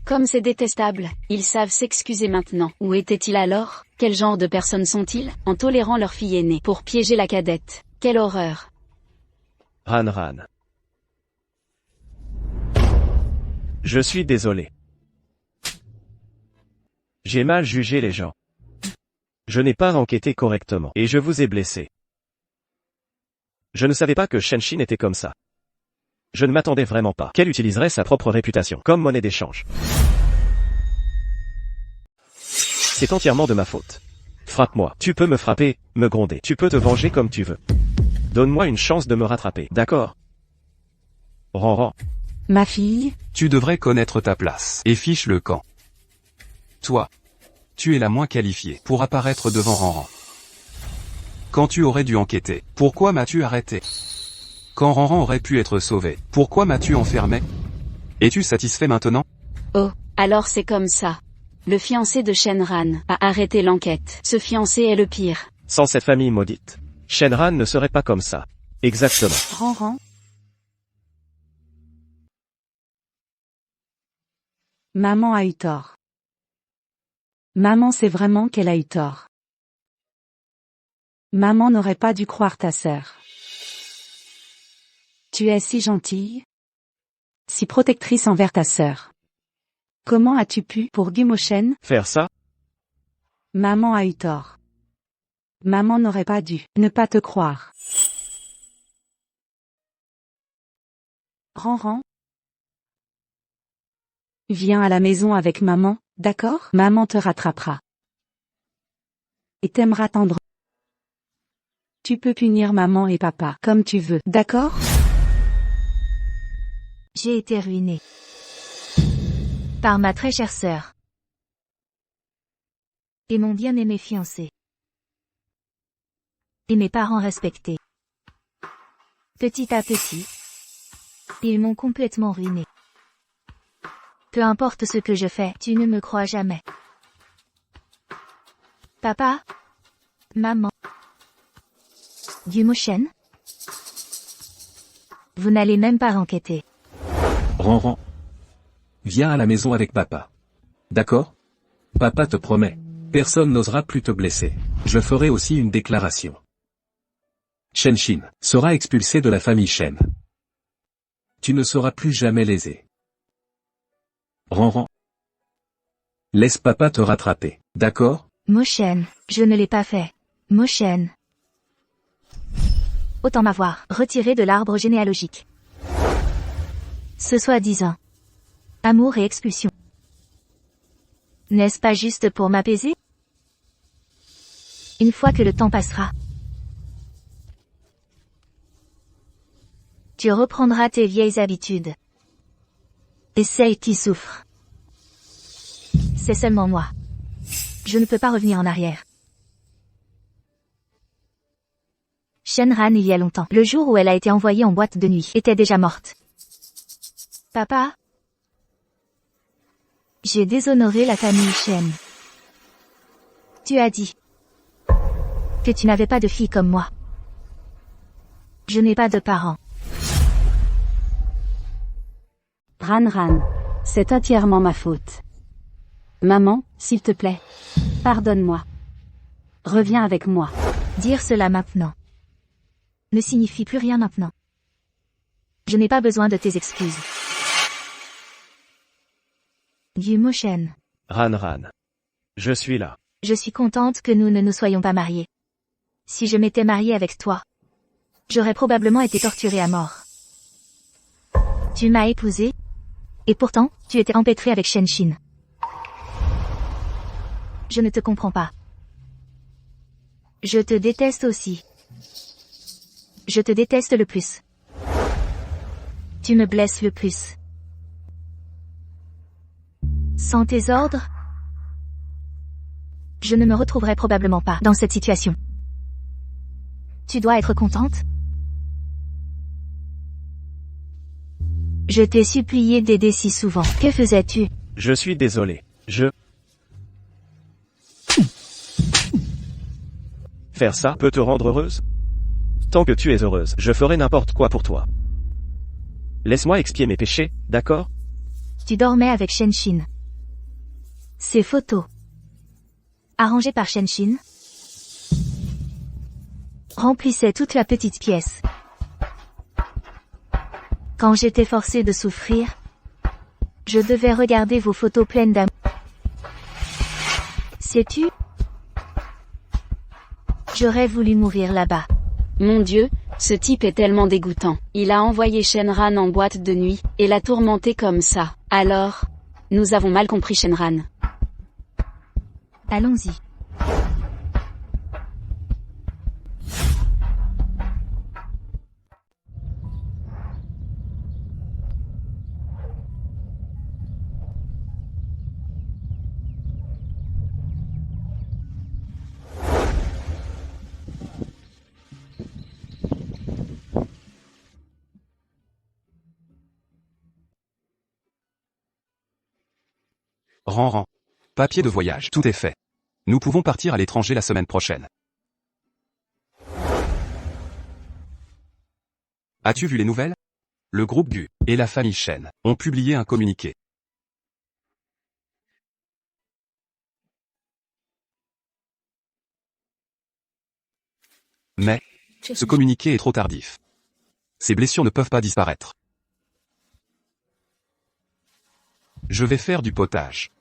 Comme c'est détestable, ils savent s'excuser maintenant. Où étaient-ils alors? Quel genre de personnes sont-ils, en tolérant leur fille aînée pour piéger la cadette? Quelle horreur! Ran. Je suis désolé. J'ai mal jugé les gens. Je n'ai pas enquêté correctement, et je vous ai blessé. Je ne savais pas que Shin était comme ça. Je ne m'attendais vraiment pas qu'elle utiliserait sa propre réputation comme monnaie d'échange. C'est entièrement de ma faute. Frappe-moi. Tu peux me frapper, me gronder. Tu peux te venger comme tu veux. Donne-moi une chance de me rattraper, d'accord? Ran. Ma fille? Tu devrais connaître ta place. Et fiche le camp. Toi. Tu es la moins qualifiée pour apparaître devant Ran. Quand tu aurais dû enquêter, pourquoi m'as-tu arrêté? Quand Ran aurait pu être sauvé, pourquoi m'as-tu enfermé? Es-tu satisfait maintenant? Oh, alors c'est comme ça. Le fiancé de Shenran a arrêté l'enquête. Ce fiancé est le pire. Sans cette famille maudite, Shenran ne serait pas comme ça. Exactement. Ranran. Maman a eu tort. Maman sait vraiment qu'elle a eu tort. Maman n'aurait pas dû croire ta sœur. Tu es si gentille, si protectrice envers ta sœur. Comment as-tu pu, pour Gumoshen, Faire ça? maman a eu tort. Maman n'aurait pas dû ne pas te croire. Ranran. Viens à la maison avec maman, d'accord? Maman te rattrapera. Et t'aimera tendrement. Tu peux punir maman et papa comme tu veux, d'accord? J'ai été ruinée. Par ma très chère sœur. Et mon bien-aimé fiancé. Et mes parents respectés. Petit à petit. Ils m'ont complètement ruinée. Peu importe ce que je fais, tu ne me crois jamais. Papa? Maman? Gumoshen? Vous n'allez même pas enquêter. Ranran. Viens à la maison avec papa. D'accord? Papa te promet. Personne n'osera plus te blesser. Je ferai aussi une déclaration. Shenshin sera expulsé de la famille Shen. Tu ne seras plus jamais lésé. Ranran. Laisse papa te rattraper, d'accord? Moshen, je ne l'ai pas fait. Moshen. Autant m'avoir retiré de l'arbre généalogique. Ce soi-disant amour et expulsion. N'est-ce pas juste pour m'apaiser? Une fois que le temps passera, tu reprendras tes vieilles habitudes. Et celles qui souffrent. C'est seulement moi. Je ne peux pas revenir en arrière. Shenran il y a longtemps, le jour où elle a été envoyée en boîte de nuit, était déjà morte. Papa? J'ai déshonoré la famille Shen. Tu as dit que tu n'avais pas de fille comme moi. Je n'ai pas de parents. Ranran. C'est entièrement ma faute. Maman, s'il te plaît. Pardonne-moi. Reviens avec moi. Dire cela maintenant ne signifie plus rien maintenant. Je n'ai pas besoin de tes excuses. Gumoshen. Ranran. Je suis là. Je suis contente que nous ne nous soyons pas mariés. Si je m'étais mariée avec toi, j'aurais probablement été torturée à mort. Tu m'as épousée, et pourtant, tu étais empêtrée avec Shenshin. Je ne te comprends pas. Je te déteste aussi. Je te déteste le plus. Tu me blesses le plus. Sans tes ordres, je ne me retrouverai probablement pas dans cette situation. Tu dois être contente? Je t'ai supplié d'aider si souvent. Que faisais-tu? Je suis désolé. Faire ça peut te rendre heureuse? Tant que tu es heureuse, je ferai n'importe quoi pour toi. Laisse-moi expier mes péchés, d'accord? Tu dormais avec Shenshin. Ces photos, arrangées par Shenshin, remplissaient toute la petite pièce. Quand j'étais forcée de souffrir, je devais regarder vos photos pleines d'amour. Sais-tu? J'aurais voulu mourir là-bas. Mon Dieu, ce type est tellement dégoûtant. Il a envoyé Shenran en boîte de nuit, et l'a tourmenté comme ça. Alors, nous avons mal compris Shenran. Allons-y. Ran. Papier de voyage, tout est fait. Nous pouvons partir à l'étranger la semaine prochaine. As-tu vu les nouvelles? Le groupe Gu et la famille Shen ont publié un communiqué. Mais, ce communiqué est trop tardif. Ces blessures ne peuvent pas disparaître. Je vais faire du potage.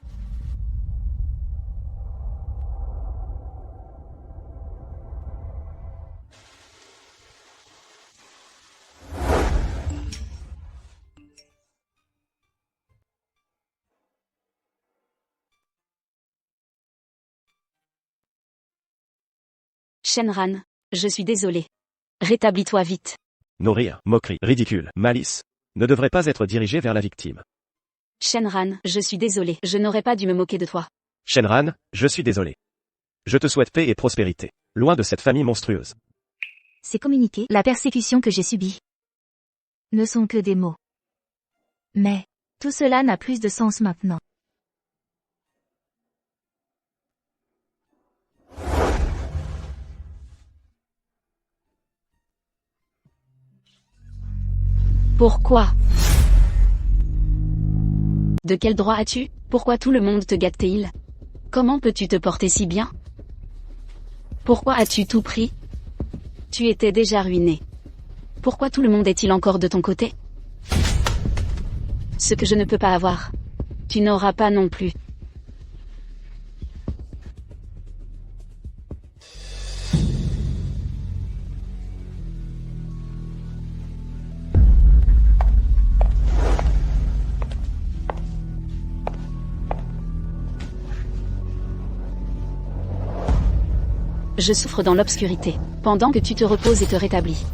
Shenran, je suis désolé. Rétablis-toi vite. Nos rires, moqueries, ridicules, malice, ne devraient pas être dirigés vers la victime. Shenran, je suis désolé. Je n'aurais pas dû me moquer de toi. Shenran, je suis désolé. Je te souhaite paix et prospérité, loin de cette famille monstrueuse. Ces communiqués, la persécution que j'ai subie, ne sont que des mots. Mais, tout cela n'a plus de sens maintenant. Pourquoi? De quel droit as-tu? Pourquoi tout le monde te gâte-t-il? Comment peux-tu te porter si bien? Pourquoi as-tu tout pris? Tu étais déjà ruiné. Pourquoi tout le monde est-il encore de ton côté? Ce que je ne peux pas avoir, tu n'auras pas non plus. Je souffre dans l'obscurité, pendant que tu te reposes et te rétablis.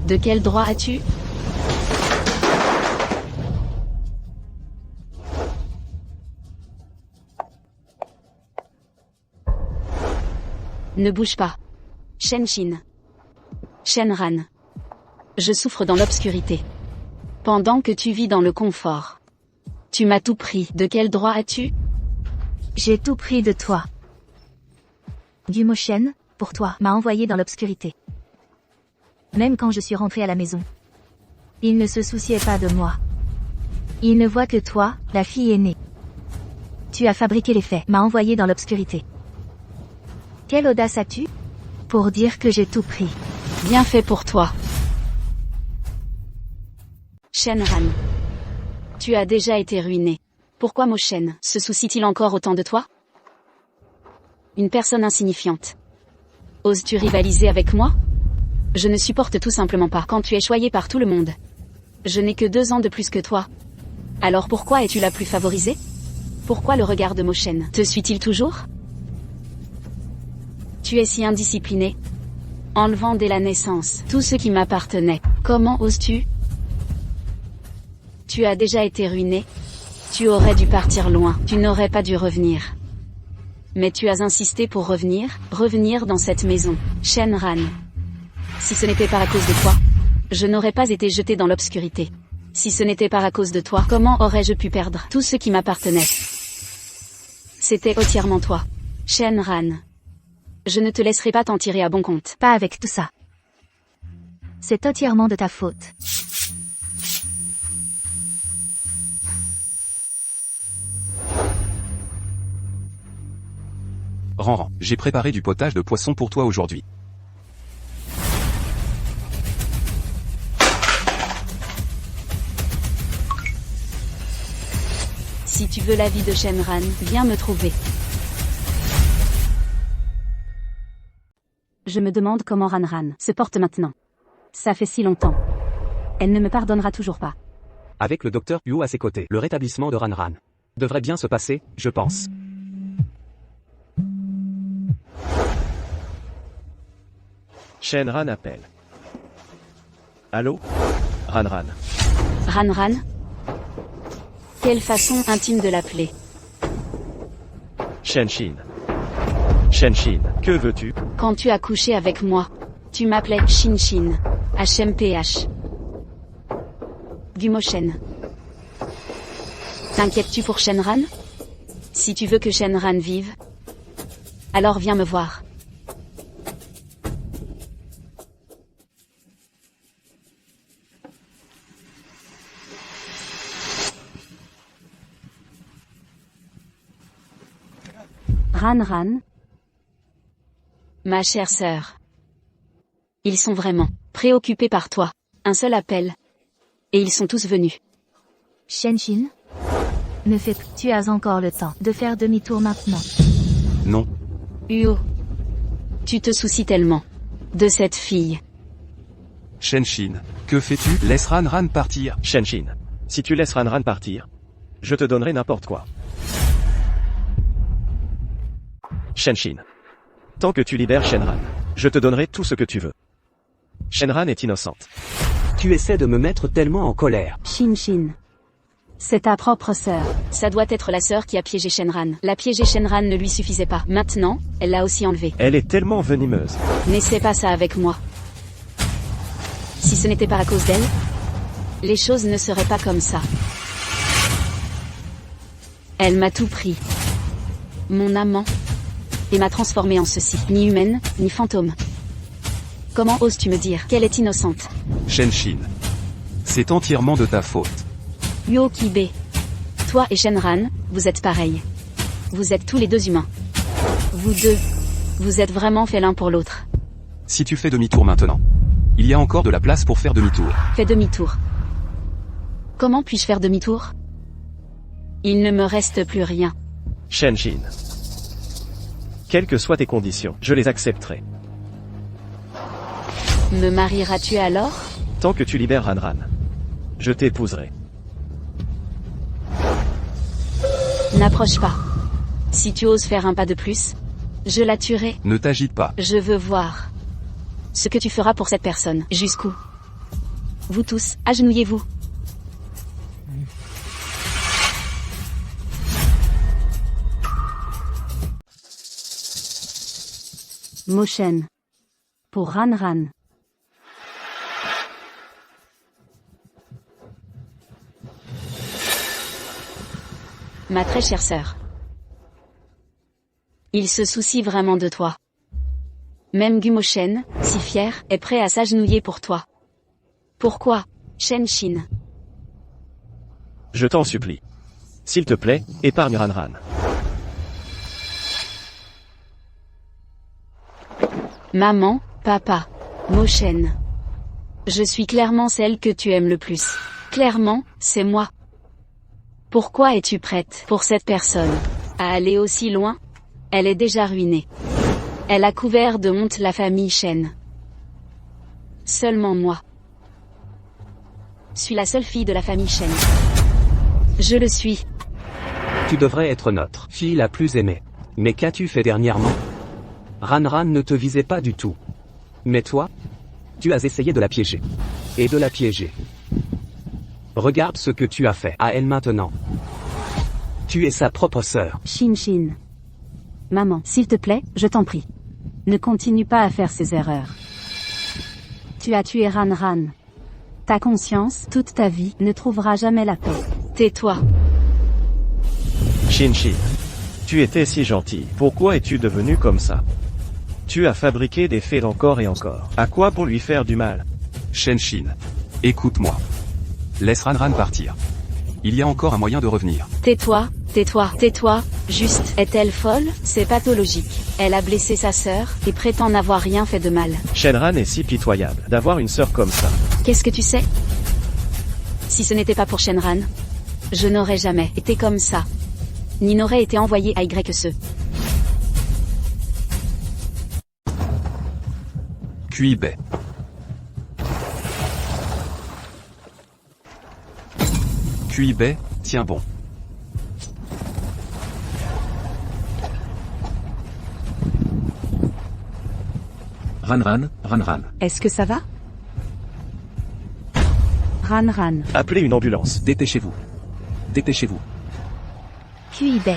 De quel droit as-tu? Ne bouge pas. Shen-Shin. Shenran. Je souffre dans l'obscurité, pendant que tu vis dans le confort. Tu m'as tout pris. De quel droit as-tu? J'ai tout pris de toi. Gumo Shen, pour toi, m'a envoyé dans l'obscurité. Même quand je suis rentré à la maison. Il ne se souciait pas de moi. Il ne voit que toi, la fille aînée. Tu as fabriqué les faits, m'a envoyé dans l'obscurité. Quelle audace as-tu? Pour dire que j'ai tout pris. Bien fait pour toi. Shenran. Tu as déjà été ruiné. Pourquoi Moshen se soucie-t-il encore autant de toi? Une personne insignifiante. Oses-tu rivaliser avec moi? Je ne supporte tout simplement pas quand tu es choyé par tout le monde. Je n'ai que 2 ans de plus que toi. Alors pourquoi es-tu la plus favorisée? Pourquoi le regard de Moshen te suit-il toujours? Tu es si indiscipliné. Enlevant dès la naissance tout ce qui m'appartenait. Comment oses-tu? Tu as déjà été ruiné. Tu aurais dû partir loin. Tu n'aurais pas dû revenir. Mais tu as insisté pour revenir dans cette maison. Shenran. Si ce n'était pas à cause de toi, je n'aurais pas été jeté dans l'obscurité. Si ce n'était pas à cause de toi, comment aurais-je pu perdre tout ce qui m'appartenait? C'était entièrement toi. Shenran. Je ne te laisserai pas t'en tirer à bon compte. Pas avec tout ça. C'est entièrement de ta faute. Ran, j'ai préparé du potage de poisson pour toi aujourd'hui. Si tu veux l'avis de Shenran, viens me trouver. Je me demande comment Ranran se porte maintenant. Ça fait si longtemps. Elle ne me pardonnera toujours pas. Avec le docteur Yu à ses côtés, le rétablissement de Ranran devrait bien se passer, je pense. Shenran appelle. Allô? Ranran. Ranran? Quelle façon intime de l'appeler. Shen-Shin. Shen-Shin, que veux-tu? Quand tu as couché avec moi, tu m'appelais Shin-Shin. HMPH. Gumo Shen. T'inquiètes-tu pour Shenran? Si tu veux que Shenran vive, alors viens me voir. Ran, Ma chère sœur. Ils sont vraiment préoccupés par toi. Un seul appel. Et ils sont tous venus. Shenshin? Ne fais plus. Tu as encore le temps de faire demi-tour maintenant. Non. Uo. Tu te soucies tellement de cette fille. Shenshin, que fais-tu? Laisse Ran partir. Shenshin, si tu laisses Ran partir, je te donnerai n'importe quoi. Shenshin. Tant que tu libères Shenran, je te donnerai tout ce que tu veux. Shenran est innocente. Tu essaies de me mettre tellement en colère. Shin. C'est ta propre sœur. Ça doit être la sœur qui a piégé Shenran. La piéger Shenran ne lui suffisait pas. Maintenant, elle l'a aussi enlevé. Elle est tellement venimeuse. N'essaie pas ça avec moi. Si ce n'était pas à cause d'elle, les choses ne seraient pas comme ça. Elle m'a tout pris. Mon amant. Et m'a transformée en ceci. Ni humaine, ni fantôme. Comment oses-tu me dire qu'elle est innocente? Shenshin. C'est entièrement de ta faute. Uo Kibe. Toi et Shenran, vous êtes pareils. Vous êtes tous les deux humains. Vous deux. Vous êtes vraiment faits l'un pour l'autre. Si tu fais demi-tour maintenant, il y a encore de la place pour faire demi-tour. Fais demi-tour. Comment puis-je faire demi-tour? Il ne me reste plus rien. Shenshin. Quelles que soient tes conditions, je les accepterai. Me marieras-tu alors? Tant que tu libères Ran, je t'épouserai. N'approche pas. Si tu oses faire un pas de plus, je la tuerai. Ne t'agite pas. Je veux voir ce que tu feras pour cette personne. Jusqu'où? Vous tous, agenouillez-vous. Moshen. Pour Ran. Ma très chère sœur. Il se soucie vraiment de toi. Même Gumoshen, si fier, est prêt à s'agenouiller pour toi. Pourquoi, Shenshin? Je t'en supplie. S'il te plaît, épargne Ran. Maman, papa, Moshen. Je suis clairement celle que tu aimes le plus. Clairement, c'est moi. Pourquoi es-tu prête pour cette personne à aller aussi loin? Elle est déjà ruinée. Elle a couvert de honte la famille Shen. Seulement moi suis la seule fille de la famille Shen. Je le suis. Tu devrais être notre fille la plus aimée. Mais qu'as-tu fait dernièrement? Ran ne te visait pas du tout. Mais toi, tu as essayé de la piéger. Et de la piéger. Regarde ce que tu as fait à elle maintenant. Tu es sa propre sœur. Shin. Maman, s'il te plaît, je t'en prie. Ne continue pas à faire ces erreurs. Tu as tué Ran. Ta conscience, toute ta vie, ne trouvera jamais la paix. Tais-toi. Shenshin. Tu étais si gentil. Pourquoi es-tu devenu comme ça? Tu as fabriqué des faits encore et encore. À quoi pour lui faire du mal? Shenshin. Écoute-moi. Laisse Ran partir. Il y a encore un moyen de revenir. Tais-toi, juste. Est-elle folle? C'est pathologique. Elle a blessé sa sœur, et prétend n'avoir rien fait de mal. Shenran est si pitoyable d'avoir une sœur comme ça. Qu'est-ce que tu sais? Si ce n'était pas pour Shenran, je n'aurais jamais été comme ça. Ni n'aurais été envoyé à YSE. Cuibet. Cuibet, tiens bon. Ran. Est-ce que ça va? Ran. Appelez une ambulance. Dépêchez-vous. QIB.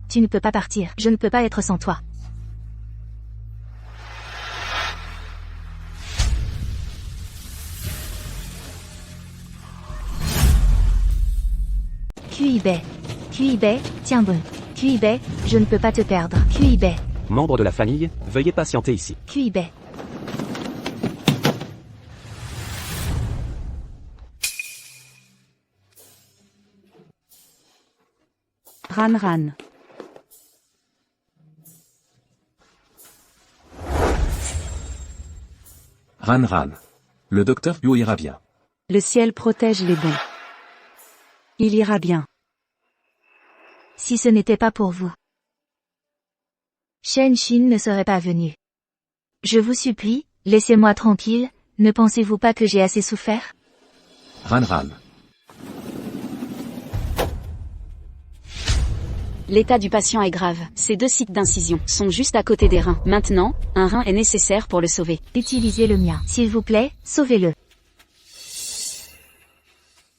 Tu ne peux pas partir. Je ne peux pas être sans toi. QIB. QIB, tiens bon. QIB, je ne peux pas te perdre. QIB. Membre de la famille, veuillez patienter ici. QIB. Ran. Ran. Le docteur Bio ira bien. Le ciel protège les bons. Il ira bien. Si ce n'était pas pour vous, Shen Shin ne serait pas venu. Je vous supplie, laissez-moi tranquille, ne pensez-vous pas que j'ai assez souffert? Ran. L'état du patient est grave. Ces 2 sites d'incision sont juste à côté des reins. Maintenant, un rein est nécessaire pour le sauver. Utilisez le mien. S'il vous plaît, sauvez-le.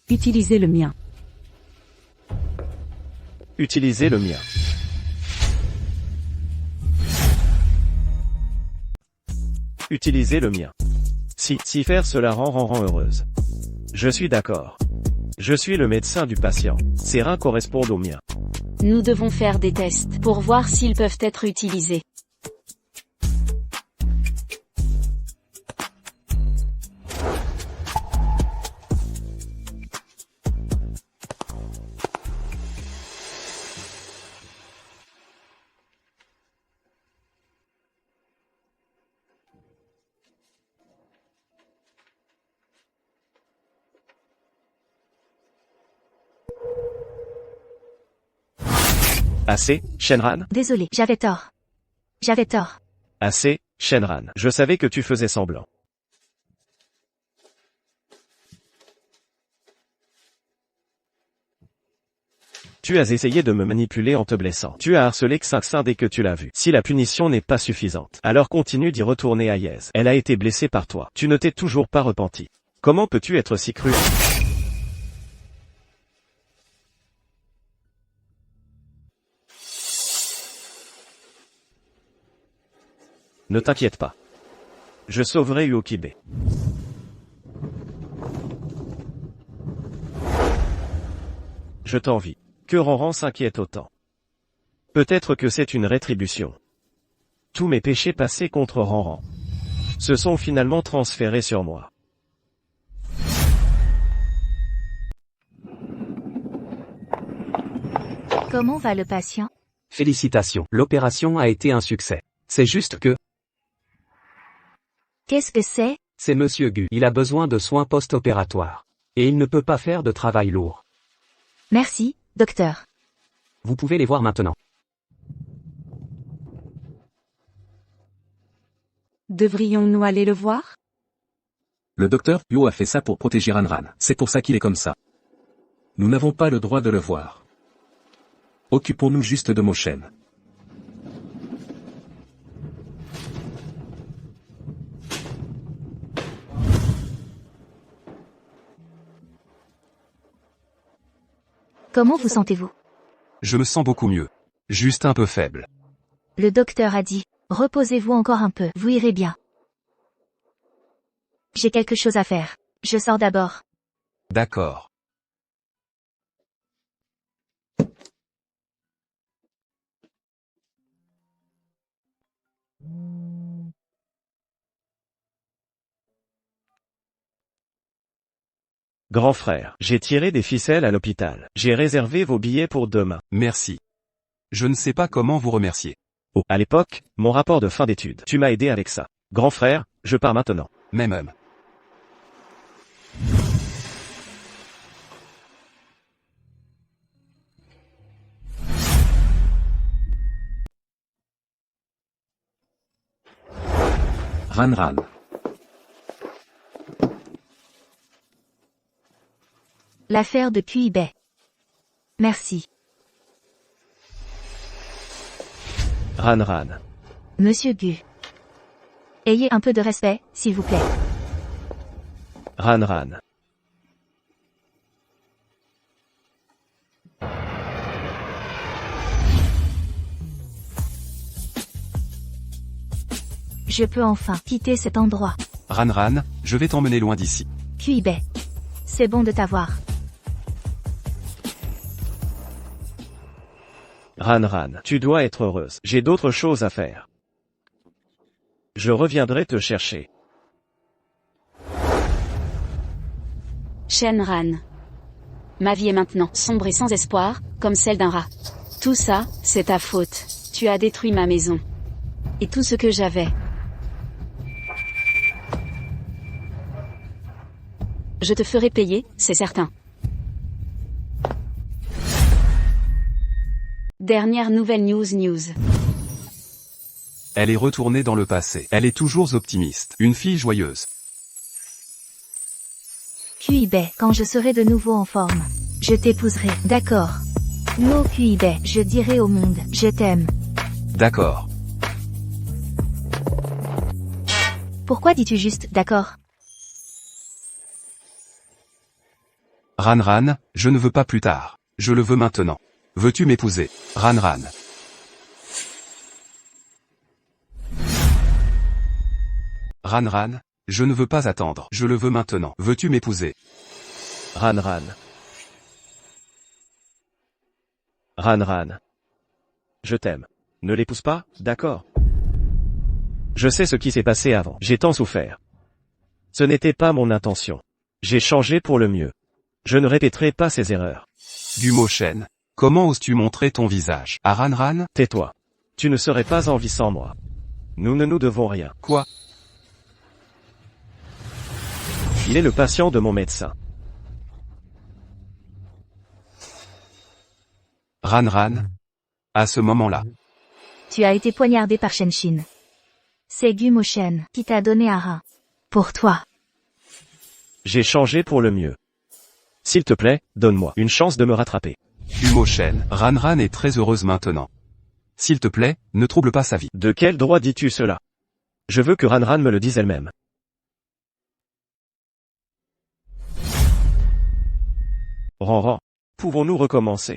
Utilisez le mien. Utilisez le mien. Utilisez le mien. Si faire cela rend heureuse. Je suis d'accord. Je suis le médecin du patient. Ses reins correspondent aux miens. Nous devons faire des tests pour voir s'ils peuvent être utilisés. Assez, Shenran? Désolé, j'avais tort. J'avais tort. Assez, Shenran. Je savais que tu faisais semblant. Tu as essayé de me manipuler en te blessant. Tu as harcelé Xinxin dès que tu l'as vu. Si la punition n'est pas suffisante, alors continue d'y retourner à Yez. Elle a été blessée par toi. Tu ne t'es toujours pas repenti. Comment peux-tu être si cruel? Ne t'inquiète pas. Je sauverai Uokibe. Je t'envie. Que Ranran s'inquiète autant. Peut-être que c'est une rétribution. Tous mes péchés passés contre Ranran se sont finalement transférés sur moi. Comment va le patient? Félicitations, l'opération a été un succès. C'est juste que... Qu'est-ce que c'est? C'est Monsieur Gu. Il a besoin de soins post-opératoires. Et il ne peut pas faire de travail lourd. Merci, docteur. Vous pouvez les voir maintenant. Devrions-nous aller le voir? Le docteur Bio a fait ça pour protéger Ran. C'est pour ça qu'il est comme ça. Nous n'avons pas le droit de le voir. Occupons-nous juste de Moshen. Comment vous sentez-vous? Je me sens beaucoup mieux. Juste un peu faible. Le docteur a dit, reposez-vous encore un peu, vous irez bien. J'ai quelque chose à faire. Je sors d'abord. D'accord. Grand frère, j'ai tiré des ficelles à l'hôpital. J'ai réservé vos billets pour demain. Merci. Je ne sais pas comment vous remercier. Oh, à l'époque, mon rapport de fin d'études. Tu m'as aidé avec ça. Grand frère, je pars maintenant. Même. Ran. L'affaire de QIB. Merci. Ran. Monsieur Gu. Ayez un peu de respect, s'il vous plaît. Ran. Je peux enfin quitter cet endroit. Ran, je vais t'emmener loin d'ici. QIB. C'est bon de t'avoir. Ran, tu dois être heureuse. J'ai d'autres choses à faire. Je reviendrai te chercher. Shenran. Ma vie est maintenant sombre et sans espoir, comme celle d'un rat. Tout ça, c'est ta faute. Tu as détruit ma maison. Et tout ce que j'avais. Je te ferai payer, c'est certain. Dernière nouvelle news. Elle est retournée dans le passé. Elle est toujours optimiste. Une fille joyeuse. QIB, quand je serai de nouveau en forme, je t'épouserai, d'accord. No QIB, je dirai au monde, je t'aime. D'accord. Pourquoi dis-tu juste d'accord? Ran, je ne veux pas plus tard. Je le veux maintenant. Veux-tu m'épouser? Ran. Ran, je ne veux pas attendre. Je le veux maintenant. Veux-tu m'épouser? Ran. Je t'aime. Ne l'épouse pas, d'accord? Je sais ce qui s'est passé avant. J'ai tant souffert. Ce n'était pas mon intention. J'ai changé pour le mieux. Je ne répéterai pas ces erreurs. Gumo Shen, comment oses-tu montrer ton visage à Ran? Tais-toi. Tu ne serais pas en vie sans moi. Nous ne nous devons rien. Quoi? Il est le patient de mon médecin. Ran. À ce moment-là. Tu as été poignardé par Shenshin. C'est Gumo Shen qui t'a donné un rein. Pour toi. J'ai changé pour le mieux. S'il te plaît, donne-moi une chance de me rattraper. Gumo Shen, Ran est très heureuse maintenant. S'il te plaît, ne trouble pas sa vie. De quel droit dis-tu cela? Je veux que Ran me le dise elle-même. Ran, pouvons-nous recommencer?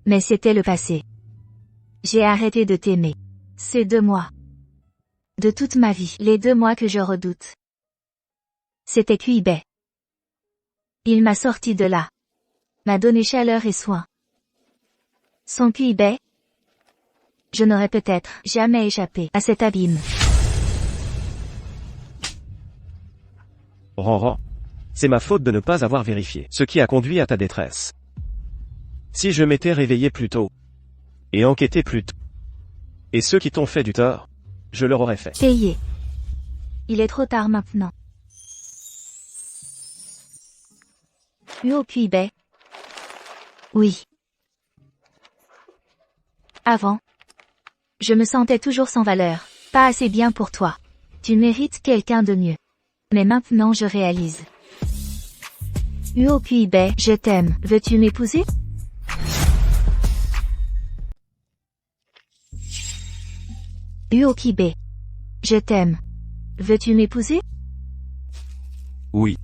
Mais c'était le passé. J'ai arrêté de t'aimer. Ces 2 mois. De toute ma vie, les 2 mois que je redoute. C'était QIB. Il m'a sorti de là. M'a donné chaleur et soin. Sans QIB, je n'aurais peut-être jamais échappé à cet abîme. Ran, c'est ma faute de ne pas avoir vérifié ce qui a conduit à ta détresse. Si je m'étais réveillé plus tôt, et enquêté plus tôt, et ceux qui t'ont fait du tort, je leur aurais fait. Payé. Il est trop tard maintenant. Uo QIB. Oui. Avant, je me sentais toujours sans valeur, pas assez bien pour toi. Tu mérites quelqu'un de mieux. Mais maintenant je réalise. Uo QIB, je t'aime. Veux-tu m'épouser? Uo QIB. Je t'aime. Veux-tu m'épouser? Oui.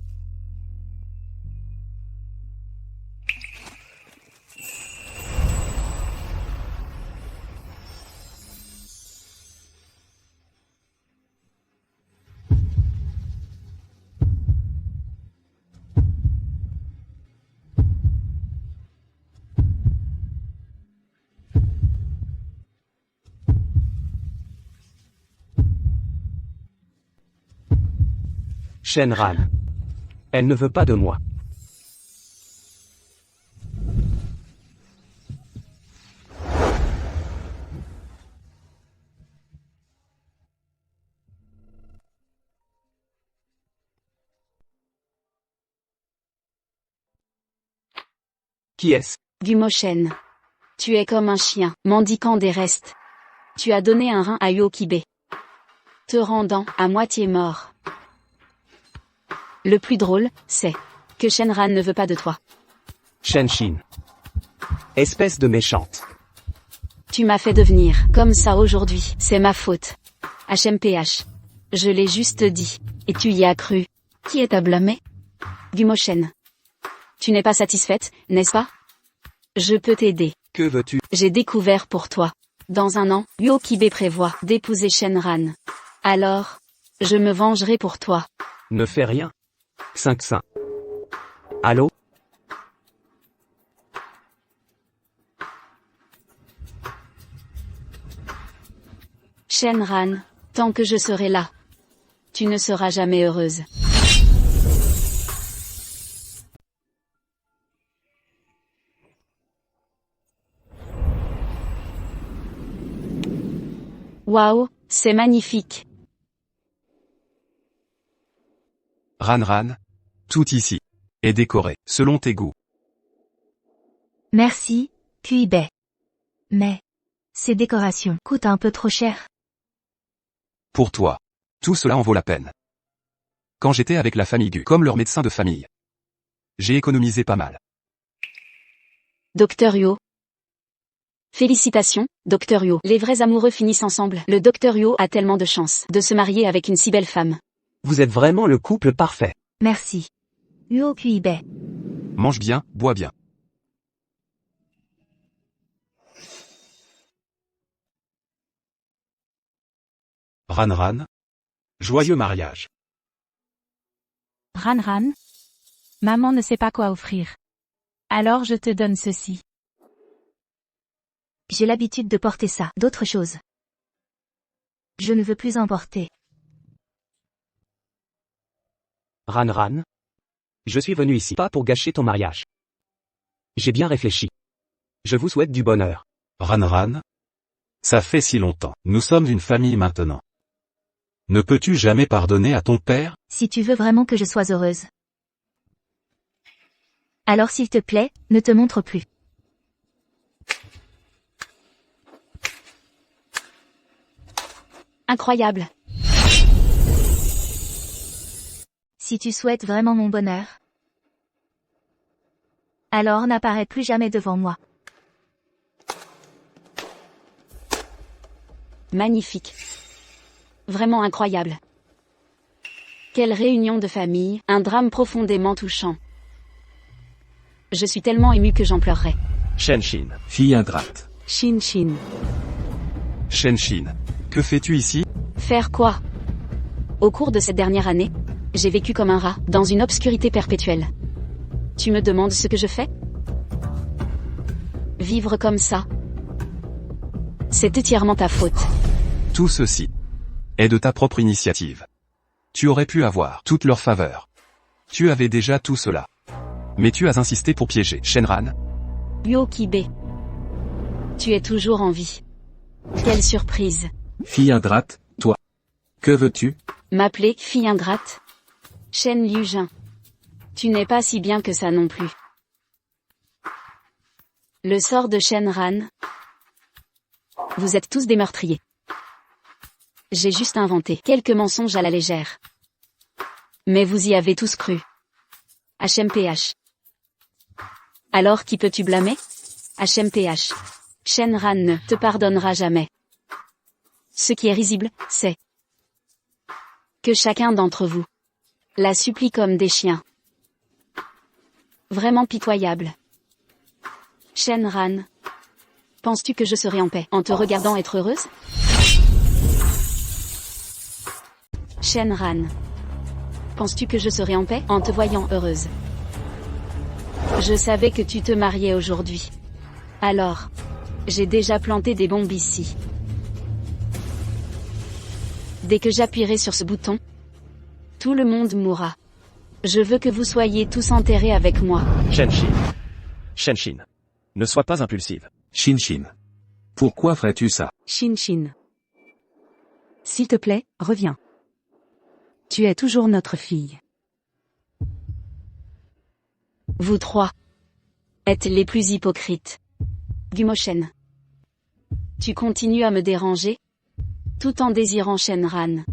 Shenran. Elle ne veut pas de moi. Qui est-ce? Gumo Shen. Tu es comme un chien, mendiquant des restes. Tu as donné un rein à Uo QIB, te rendant à moitié mort. Le plus drôle, c'est que Shenran ne veut pas de toi. Shenshin. Espèce de méchante. Tu m'as fait devenir comme ça aujourd'hui, c'est ma faute. HMPH. Je l'ai juste dit, et tu y as cru. Qui est à blâmer? Gumo Shen. Tu n'es pas satisfaite, n'est-ce pas? Je peux t'aider. Que veux-tu? J'ai découvert pour toi. Dans un an, Uokibe prévoit d'épouser Shenran. Alors, je me vengerai pour toi. Ne fais rien. 5-5. Allô? Shenran, tant que je serai là, tu ne seras jamais heureuse. Waouh, c'est magnifique. Ran, tout ici est décoré, selon tes goûts. Merci, Kuibe. Mais, ces décorations coûtent un peu trop cher. Pour toi, tout cela en vaut la peine. Quand j'étais avec la famille Gu, comme leur médecin de famille, j'ai économisé pas mal. Docteur Yo. Félicitations, Docteur Yo. Les vrais amoureux finissent ensemble. Le Docteur Yo a tellement de chance de se marier avec une si belle femme. Vous êtes vraiment le couple parfait. Merci. Uo Kuibe. Mange bien, bois bien. Ran, joyeux mariage. Ran, maman ne sait pas quoi offrir. Alors je te donne ceci. J'ai l'habitude de porter ça. D'autres choses. Je ne veux plus en porter. Ran, je suis venu ici pas pour gâcher ton mariage. J'ai bien réfléchi. Je vous souhaite du bonheur. Ran, ça fait si longtemps. Nous sommes une famille maintenant. Ne peux-tu jamais pardonner à ton père? Si tu veux vraiment que je sois heureuse. Alors s'il te plaît, ne te montre plus. Incroyable. Si tu souhaites vraiment mon bonheur, alors n'apparaît plus jamais devant moi. Magnifique. Vraiment incroyable. Quelle réunion de famille, un drame profondément touchant. Je suis tellement émue que j'en pleurerai. Shen-Shin. Fille ingrate. Shin. Shen-Shin, que fais-tu ici? Faire quoi? Au cours de cette dernière année, j'ai vécu comme un rat, dans une obscurité perpétuelle. Tu me demandes ce que je fais? Vivre comme ça. C'est entièrement ta faute. Tout ceci est de ta propre initiative. Tu aurais pu avoir toutes leurs faveurs. Tu avais déjà tout cela. Mais tu as insisté pour piéger Shenran. Uokibe. Tu es toujours en vie. Quelle surprise. Fille ingrate, toi. Que veux-tu? M'appeler fille ingrate? Shen Liujin. Tu n'es pas si bien que ça non plus. Le sort de Shenran. Vous êtes tous des meurtriers. J'ai juste inventé quelques mensonges à la légère. Mais vous y avez tous cru. HMPH. Alors qui peux-tu blâmer? HMPH. Shenran ne te pardonnera jamais. Ce qui est risible, c'est que chacun d'entre vous la supplie comme des chiens. Vraiment pitoyable. Shenran. Penses-tu que je serai en paix en te regardant être heureuse? Shenran. Penses-tu que je serai en paix en te voyant heureuse? Je savais que tu te mariais aujourd'hui. Alors, j'ai déjà planté des bombes ici. Dès que j'appuierai sur ce bouton, tout le monde mourra. Je veux que vous soyez tous enterrés avec moi. Shen-Shin. Shen-Shin. Ne sois pas impulsive. Shin. Pourquoi ferais-tu ça? Shin. S'il te plaît, reviens. Tu es toujours notre fille. Vous trois êtes les plus hypocrites. Gumoshen. Tu continues à me déranger, tout en désirant Shenran.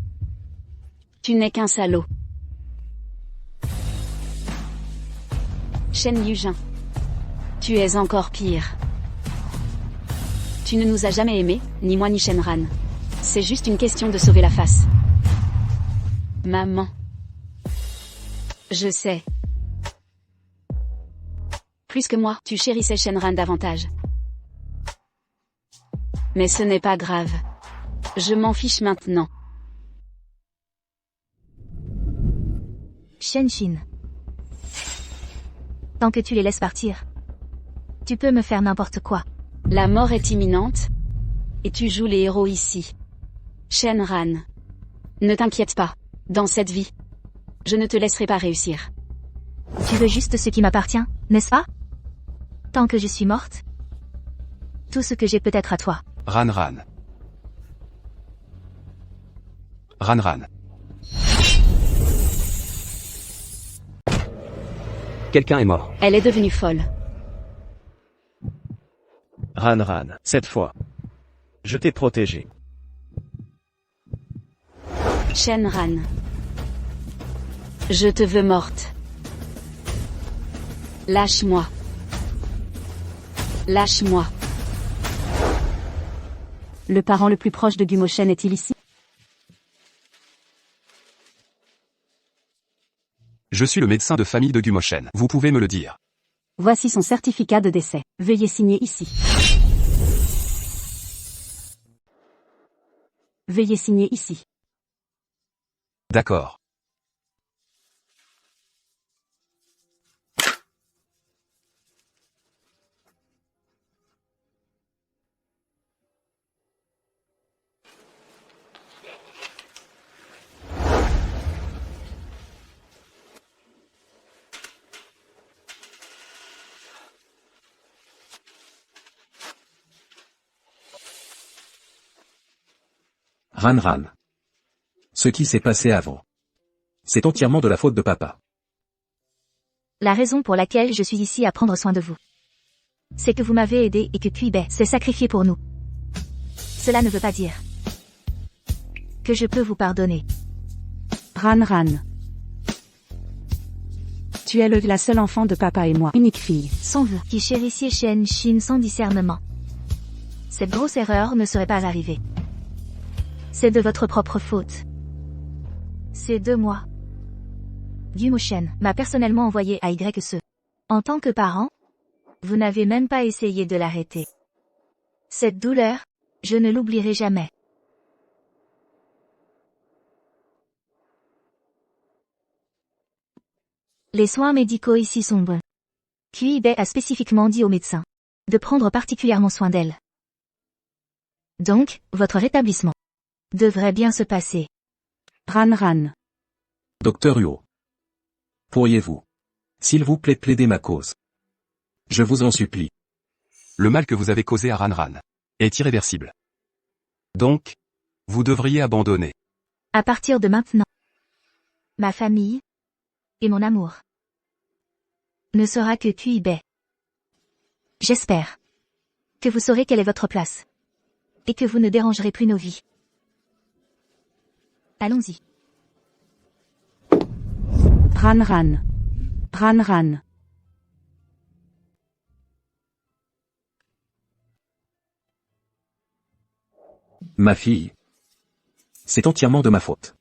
Tu n'es qu'un salaud. Shen Liujin. Tu es encore pire. Tu ne nous as jamais aimés, ni moi ni Shenran. C'est juste une question de sauver la face. Maman. Je sais. Plus que moi, tu chérissais Shenran davantage. Mais ce n'est pas grave. Je m'en fiche maintenant. Shen-Shin. Tant que tu les laisses partir, tu peux me faire n'importe quoi. La mort est imminente. Et tu joues les héros ici. Shenran. Ne t'inquiète pas. Dans cette vie, je ne te laisserai pas réussir. Tu veux juste ce qui m'appartient, n'est-ce pas? Tant que je suis morte, tout ce que j'ai peut être à toi. Ran. Ran. Quelqu'un est mort. Elle est devenue folle. Ran, cette fois. Je t'ai protégé. Shenran. Je te veux morte. Lâche-moi. Lâche-moi. Le parent le plus proche de Gumoshen est-il ici? Je suis le médecin de famille de Gumoshen. Vous pouvez me le dire. Voici son certificat de décès. Veuillez signer ici. Veuillez signer ici. D'accord. Ran. Ce qui s'est passé avant. C'est entièrement de la faute de papa. La raison pour laquelle je suis ici à prendre soin de vous, c'est que vous m'avez aidé et que Kuibei s'est sacrifié pour nous. Cela ne veut pas dire que je peux vous pardonner. Ran. Tu es la seule enfant de papa et moi, unique fille. Sans vous, qui chérissiez Shen-Shin sans discernement, cette grosse erreur ne serait pas arrivée. C'est de votre propre faute. C'est de moi. Gumoshen m'a personnellement envoyé à YSE. En tant que parent, vous n'avez même pas essayé de l'arrêter. Cette douleur, je ne l'oublierai jamais. Les soins médicaux ici sont bons. Kuibei a spécifiquement dit au médecin de prendre particulièrement soin d'elle. Donc, votre rétablissement devrait bien se passer. Ran. Docteur Huo. Pourriez-vous, s'il vous plaît, plaider ma cause? Je vous en supplie. Le mal que vous avez causé à Ran est irréversible. Donc, vous devriez abandonner. À partir de maintenant, ma famille et mon amour ne sera que Kuibei. J'espère que vous saurez quelle est votre place et que vous ne dérangerez plus nos vies. Allons-y. Ran. Ma fille. C'est entièrement de ma faute.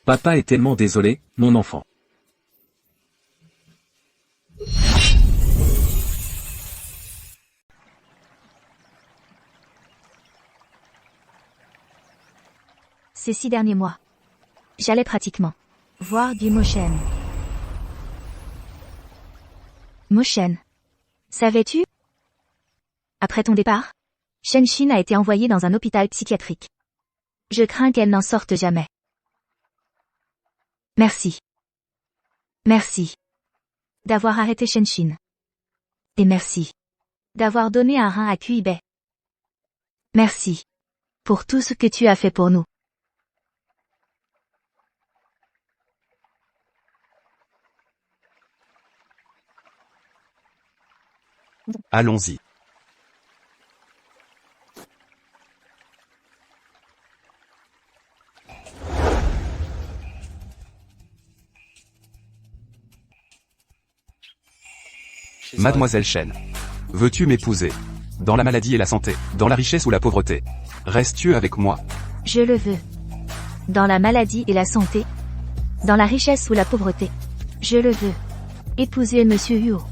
Papa est tellement désolé, mon enfant. Ces 6 derniers mois, j'allais pratiquement voir Gumoshen. Moshen. Savais-tu? Après ton départ, Shen-Shin a été envoyée dans un hôpital psychiatrique. Je crains qu'elle n'en sorte jamais. Merci. Merci d'avoir arrêté Shen-Shin. Et merci d'avoir donné un rein à Kuibei. Merci pour tout ce que tu as fait pour nous. Allons-y. Mademoiselle Shen. Veux-tu m'épouser? Dans la maladie et la santé, dans la richesse ou la pauvreté. Restes-tu avec moi? Je le veux. Dans la maladie et la santé, dans la richesse ou la pauvreté. Je le veux. Épouser Monsieur Huo.